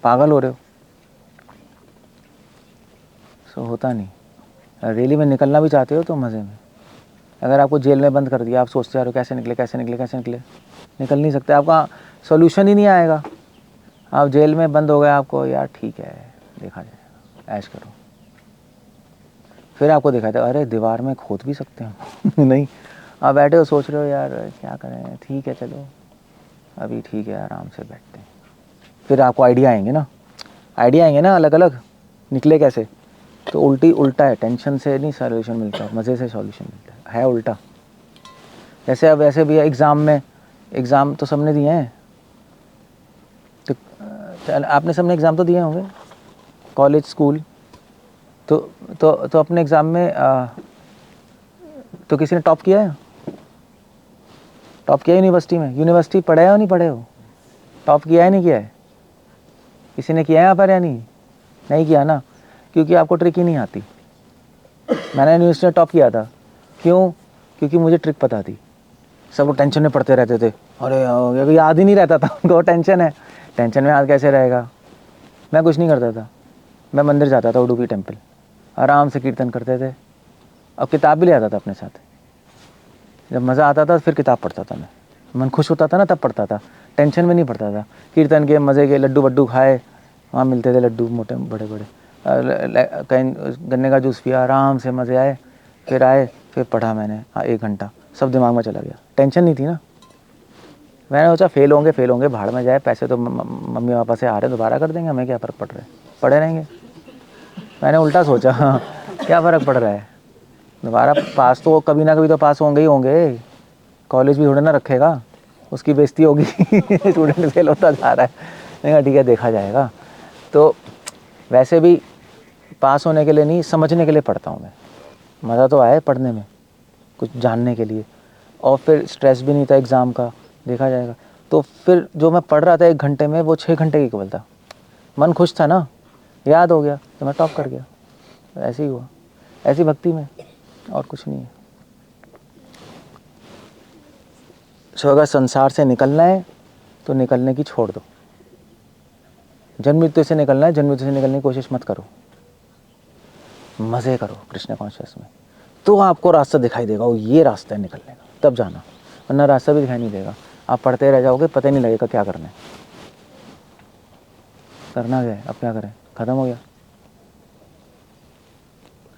पागल हो रहे हो। सो होता नहीं। रैली में निकलना भी चाहते हो तो मज़े में। अगर आपको जेल में बंद कर दिया, आप सोचते रहो कैसे निकले कैसे निकले कैसे निकले, निकल नहीं सकते। आपका सॉल्यूशन ही नहीं आएगा। आप जेल में बंद हो गए, आपको यार ठीक है देखा जाएगा, ऐश करो। फिर आपको दिखाई दे अरे दीवार में खोद भी सकते हैं नहीं, आप बैठे हो सोच रहे हो यार क्या करें, ठीक है चलो अभी ठीक है आराम से बैठते हैं। फिर आपको आइडिया आएंगे ना अलग अलग, निकले कैसे। तो उल्टा है, टेंशन से नहीं सॉल्यूशन मिलता है, मज़े से सॉल्यूशन मिलता है उल्टा। जैसे अब ऐसे भी एग्ज़ाम में, एग्ज़ाम तो सबने दिए हैं, तो आपने सबने एग्ज़ाम तो दिए होंगे कॉलेज स्कूल। तो अपने एग्ज़ाम में तो किसी ने टॉप किया है? टॉप किया यूनिवर्सिटी में? यूनिवर्सिटी पढ़े हो नहीं पढ़े हो? टॉप किया है नहीं किया है? किसी ने किया है यहाँ पर या नहीं? नहीं किया ना, क्योंकि आपको ट्रिक ही नहीं आती। मैंने यूनिवर्सिटी में टॉप किया था, क्यों? क्योंकि मुझे ट्रिक पता थी। सब लोग टेंशन में पढ़ते रहते थे, अरे याद ही नहीं रहता था उनको, टेंशन है, टेंशन में याद कैसे रहेगा। मैं कुछ नहीं करता था, मैं मंदिर जाता था, उडुपी टेम्पल, आराम से कीर्तन करते थे, और किताब भी ले आता था अपने साथ। जब मज़ा आता था फिर किताब पढ़ता था मैं, मन खुश होता था ना तब पढ़ता था, टेंशन में नहीं पढ़ता था। कीर्तन के मज़े के, लड्डू वड्डू खाए, वहाँ मिलते थे लड्डू मोटे बड़े बड़े, कहीं गन्ने का जूस पिया, आराम से मज़े आए, फिर आए, फिर पढ़ा मैंने 1 घंटा, सब दिमाग में चला गया, टेंशन नहीं थी ना। मैंने सोचा फेल होंगे भाड़ में जाए, पैसे तो मम्मी पापा से आ रहे, दोबारा कर देंगे, हमें क्या फ़र्क पड़ रहा है, पढ़े रहेंगे। मैंने उल्टा सोचा हाँ, क्या फ़र्क पड़ रहा है, दोबारा पास तो कभी ना कभी तो पास होंगे ही होंगे, कॉलेज भी थोड़ा ना रखेगा, उसकी बेइज्जती होगी स्टूडेंट फेल होता जा रहा है। मैंने कहा ठीक है देखा जाएगा। तो वैसे भी पास होने के लिए नहीं, समझने के लिए पढ़ता हूँ मैं, मज़ा तो आया पढ़ने में, कुछ जानने के लिए, और फिर स्ट्रेस भी नहीं था एग्ज़ाम का, देखा जाएगा। तो फिर जो मैं पढ़ रहा था 1 घंटे में, वो 6 घंटे की केवल था, मन खुश था ना, याद हो गया तो मैं टॉप कर गया। ऐसे ही हुआ, ऐसी भक्ति में, और कुछ नहीं है। सो अगर संसार से निकलना है तो निकलने की छोड़ दो। जन्म मृत्यु से निकलना है, जन्म मृत्यु से निकलने की कोशिश मत करो, मज़े करो कृष्ण कॉन्शियस में, तो आपको रास्ता दिखाई देगा, वो ये रास्ता है निकलने का, तब जाना, वरना रास्ता भी दिखाई नहीं देगा। आप पढ़ते रह जाओगे, पता ही नहीं लगेगा क्या करना है, करना क्या है, अब क्या करें, ख़त्म हो गया।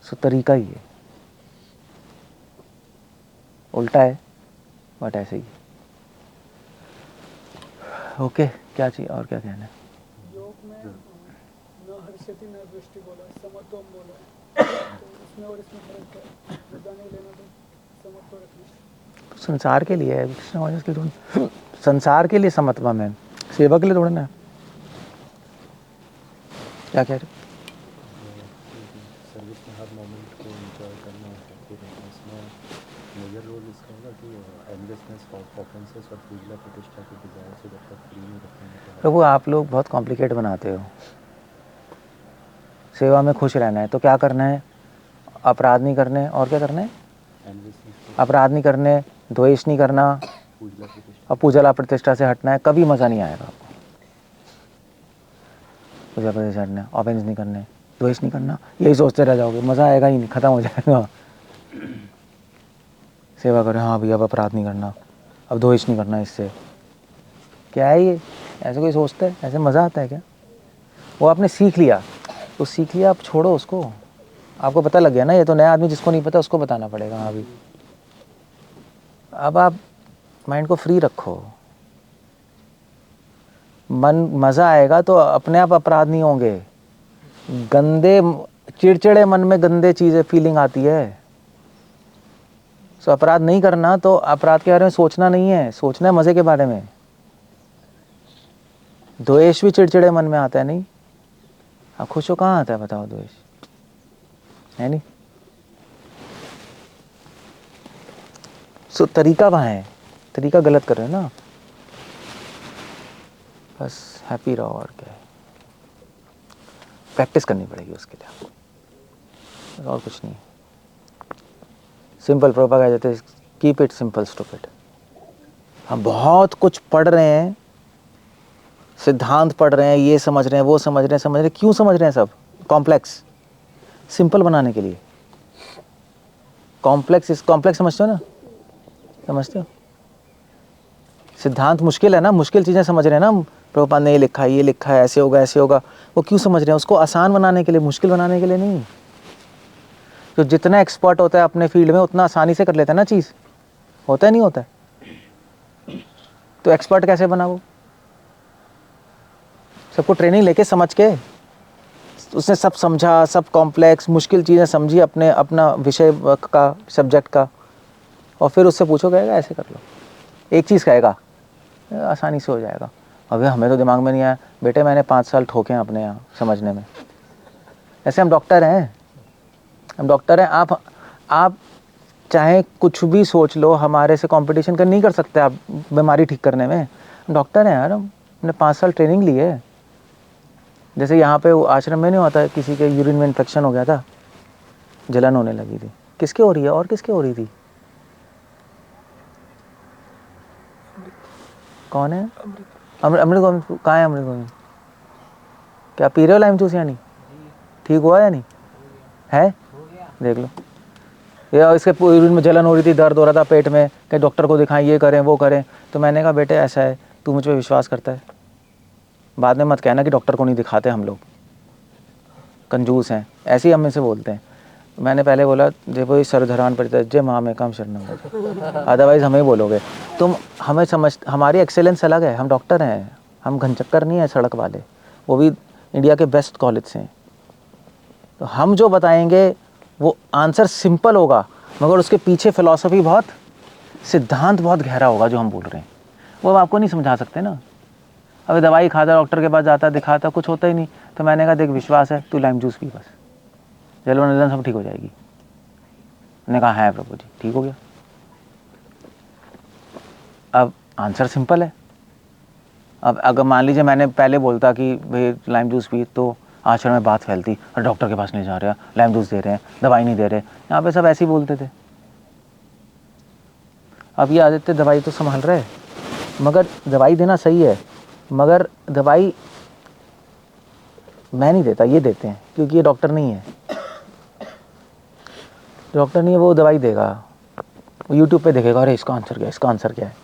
सो तरीका ही है, उल्टा है बट ऐसे ही है। ओके, क्या चाहिए और क्या कहना है? योग में न हर्षति न दृष्टि बोला, समत्वम बोला, तो इसमें और इसमें फर्क है, मजा नहीं लेना तो समत्व रखना। संसार के लिए है कृष्ण कॉन्शियस की थोड़ी, संसार के लिए समत्वम है, सेवा के लिए थोड़ा ना। क्या कह रहे हो? सर्विस में हर मोमेंट को एंजॉय करना और हैप्पी रहना, इसमें मेजर रोल इसका होगा कि एंडलेसनेस ऑफेंसेस और पूजला प्रतिष्ठा के डिजायर से जब तक फ्री नहीं रखेंगे तो प्रभु आप लोग बहुत कॉम्प्लिकेट बनाते हो। सेवा में खुश रहना है तो क्या करना है, अपराध नहीं करने, और क्या करना है, अपराध नहीं करने, द्वेष नहीं करना, पूजला प्रतिष्ठा और पूजला प्रतिष्ठा से हटना है। कभी मज़ा नहीं आएगा आपको, पूजा प्रतिष्ठा हटना, ऑफेंस नहीं करने, द्वेष नहीं करना, यही सोचते रह जाओगे, मज़ा आएगा ही नहीं, ख़त्म हो जाएगा। सेवा करें, हाँ भैया अब अपराध नहीं करना, अब द्वेष नहीं करना इससे। क्या है ये? ऐसे कोई सोचता है? ऐसे मज़ा आता है क्या? वो आपने सीख लिया, तो सीख लिया, आप छोड़ो उसको। आपको पता लग गया ना, ये तो नया आदमी जिसको नहीं पता उसको बताना पड़ेगा। हाँ अभी अब आप माइंड को फ्री रखो, मन मज़ा आएगा तो अपने आप अपराध नहीं होंगे। गंदे चिड़चिड़े मन में गंदे चीज़ें फीलिंग आती है। सो अपराध नहीं करना तो अपराध के बारे में सोचना नहीं है, सोचना है मज़े के बारे में। द्वेष भी चिड़चिड़े मन में आता है नहीं? आप खुश हो, कहाँ आता है बताओ द्वेष? है नहीं? सो तरीका वहाँ है, तरीका गलत कर रहे हो ना। बस हैप्पी रहो, और क्या है, प्रैक्टिस करनी पड़ेगी उसके लिए आपको, और कुछ नहीं। सिंपल प्रभुपाद कह देते हैं, कीप इट सिंपल स्टूपिड। हम बहुत कुछ पढ़ रहे हैं, सिद्धांत पढ़ रहे हैं, ये समझ रहे हैं, वो समझ रहे हैं, क्यों समझ रहे हैं सब? कॉम्प्लेक्स, सिंपल बनाने के लिए। कॉम्प्लेक्स समझते हो ना? समझते हो? सिद्धांत मुश्किल है ना, मुश्किल चीज़ें समझ रहे हैं ना, प्रभुपाद ने ये लिखा है, ऐसे होगा ऐसे होगा। वो क्यों समझ रहे हैं? उसको आसान बनाने के लिए, मुश्किल बनाने के लिए नहीं। तो जितना एक्सपर्ट होता है अपने फील्ड में उतना आसानी से कर लेता है ना चीज़। होता है नहीं होता है? तो एक्सपर्ट कैसे बना वो? सबको ट्रेनिंग लेके समझ के, उसने सब समझा, सब कॉम्प्लेक्स मुश्किल चीज़ें समझी अपना विषय का, सब्जेक्ट का, और फिर उससे पूछो, कहेगा ऐसे कर लो, एक चीज़ कहेगा, आसानी से हो जाएगा। अबे हमें तो दिमाग में नहीं आया। बेटे मैंने 5 साल ठोके हैं अपने यहाँ समझने में। ऐसे हम डॉक्टर हैं, आप चाहे कुछ भी सोच लो, हमारे से कंपटीशन कर नहीं कर सकते आप बीमारी ठीक करने में। हम डॉक्टर हैं यार, हमने 5 साल ट्रेनिंग ली है। जैसे यहाँ पे वो आश्रम में नहीं होता, किसी के यूरिन में इन्फेक्शन हो गया था, जलन होने लगी थी, किसके हो रही है और किसके हो रही थी? कौन है? अमृत गोविंद। कहाँ है अमृत गोविंद? क्या पी रहे हो लाइम जूस या नहीं? ठीक हुआ या नहीं है? देख लो, या इसके यूरिन में जलन हो रही थी, दर्द हो रहा था पेट में, कि डॉक्टर को दिखाएं, ये करें वो करें। तो मैंने कहा बेटे ऐसा है, तू मुझ पर विश्वास करता है, बाद में मत कहना कि डॉक्टर को नहीं दिखाते, हम लोग कंजूस हैं, ऐसे ही हम इनसे बोलते हैं। मैंने पहले बोला, देखो सर धरान पर जय माँ में काम शरणम, अदरवाइज़ हमें बोलोगे तुम। हमें हमारी एक्सेलेंस अलग है, हम डॉक्टर हैं, हम घनचक्कर नहीं है सड़क वाले, वो भी इंडिया के बेस्ट कॉलेज से। तो हम जो बताएंगे वो आंसर सिंपल होगा, मगर उसके पीछे फिलॉसफी बहुत, सिद्धांत बहुत गहरा होगा जो हम बोल रहे हैं, वो आपको नहीं समझा सकते ना। अभी दवाई खाता, डॉक्टर के पास जाता, दिखाता, कुछ होता ही नहीं। तो मैंने कहा देख विश्वास है, तू लाइम जूस पी, बस जलन सब ठीक हो जाएगी। मैंने कहा है प्रभु जी, ठीक हो गया। अब आंसर सिंपल है। अब अगर मान लीजिए मैंने पहले बोलता कि भाई लाइम जूस पी, तो आश्रम में बात फैलती, और डॉक्टर के पास नहीं जा रहे, लाइम जूस दे रहे हैं, दवाई नहीं दे रहे। यहाँ पे सब ऐसे ही बोलते थे। अब ये आदित्य दवाई तो संभाल रहे, मगर दवाई देना सही है, मगर दवाई मैं नहीं देता, ये देते हैं, क्योंकि ये डॉक्टर नहीं है। डॉक्टर नहीं है, वो दवाई देगा, वो यूट्यूब पे देखेगा, अरे इसका आंसर क्या है, इसका आंसर क्या है।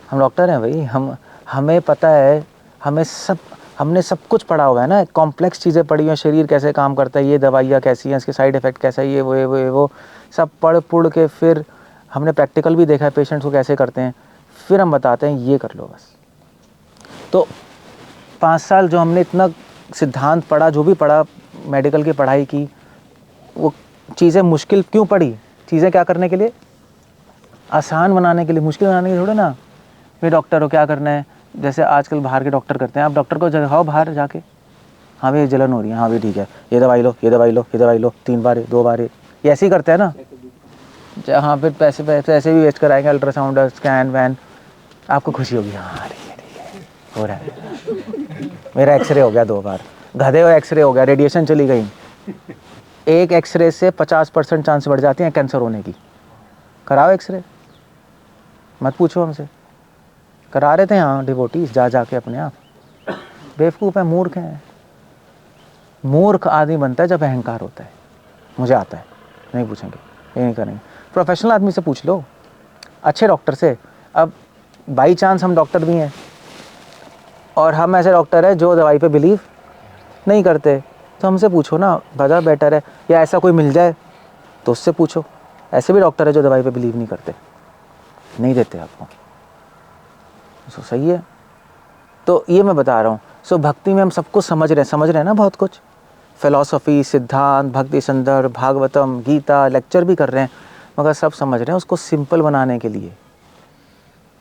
हम डॉक्टर हैं भाई, हमें पता है, हमने सब कुछ पढ़ा हुआ है ना, कॉम्प्लेक्स चीज़ें पढ़ी हुई हैं, शरीर कैसे काम करता है, ये दवाइयाँ कैसी हैं, इसके साइड इफ़ेक्ट कैसा है, ये वो सब पढ़ के फिर हमने प्रैक्टिकल भी देखा है पेशेंट्स को कैसे करते हैं, फिर हम बताते हैं ये कर लो बस। तो 5 साल जो हमने इतना सिद्धांत पढ़ा, जो भी पढ़ा, मेडिकल की पढ़ाई की, वो चीज़ें मुश्किल क्यों पढ़ी? चीज़ें क्या करने के लिए? आसान बनाने के लिए, मुश्किल बनाने के लिए थोड़े ना। भाई डॉक्टर हो, क्या करना है, जैसे आजकल बाहर के डॉक्टर करते हैं, आप डॉक्टर को दिखाओ बाहर जाके, हाँ भाई जलन हो रही है, हाँ भाई ठीक है, ये दवाई लो, ये दवाई लो, ये दवाई लो, 3 बार 2 बार, ये ऐसे ही करते हैं ना। हाँ फिर पैसे ऐसे भी वेस्ट कराएंगे, अल्ट्रासाउंड स्कैन वैन, आपको खुशी होगी, हाँ ठीक है हो रहा है। मेरा एक्सरे हो गया 2 बार, गधे हो एक्सरे हो गया, रेडिएशन चली गई, एक एक्सरे से 50% चांस बढ़ जाती हैं कैंसर होने की। कराओ एक्सरे, मत पूछो हमसे, करा रहे थे यहाँ डिवोटीज जा के अपने आप। बेवकूफ़ है, मूर्ख हैं, मूर्ख आदमी बनता है जब अहंकार होता है। मुझे आता है, नहीं पूछेंगे, ये नहीं करेंगे। प्रोफेशनल आदमी से पूछ लो, अच्छे डॉक्टर से। अब बाई चांस हम डॉक्टर भी हैं और हम ऐसे डॉक्टर हैं जो दवाई पे बिलीव नहीं करते, तो हमसे पूछो ना, ज़्यादा बेटर है। या ऐसा कोई मिल जाए तो उससे पूछो। ऐसे भी डॉक्टर है जो दवाई पे बिलीव नहीं करते, नहीं देते आपको, सो सही है। तो ये मैं बता रहा हूँ। सो भक्ति में हम सब कुछ समझ रहे हैं ना, बहुत कुछ फिलॉसफी, सिद्धांत, भक्ति संदर्भ, भागवतम, गीता, लेक्चर भी कर रहे हैं, मगर सब समझ रहे हैं उसको सिंपल बनाने के लिए।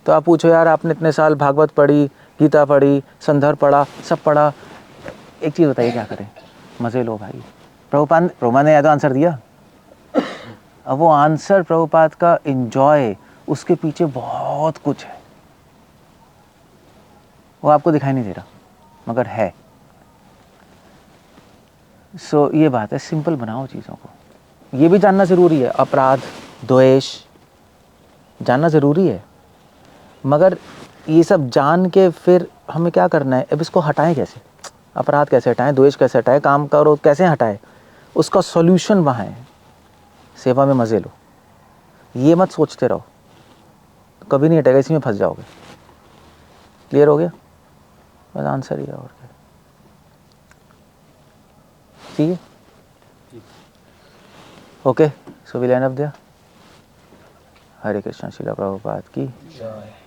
तो आप पूछो यार, आपने इतने साल भागवत पढ़ी, गीता पढ़ी, संदर्भ पढ़ा, सब पढ़ा, एक चीज़ बताइए क्या करें? मज़े लो भाई। प्रभुपाद ने या तो आंसर दिया, अब वो आंसर प्रभुपाद का एंजॉय, उसके पीछे बहुत कुछ है, वो आपको दिखाई नहीं दे रहा मगर है। सो ये बात है, सिंपल बनाओ चीज़ों को। ये भी जानना ज़रूरी है, अपराध, द्वेष जानना ज़रूरी है, मगर ये सब जान के फिर हमें क्या करना है? अब इसको हटाएं कैसे? अपराध कैसे हटाएं, द्वेष कैसे हटाएं, काम करो कैसे हटाएं, उसका सॉल्यूशन वहाँ है। सेवा में मज़े लो, ये मत सोचते रहो, कभी नहीं हटेगा, इसी में फंस जाओगे। क्लियर हो गया? बस आंसर ही है, और क्या। ठीक है, okay, so will end up there. Hare Krishna, Srila Prabhupada की जय।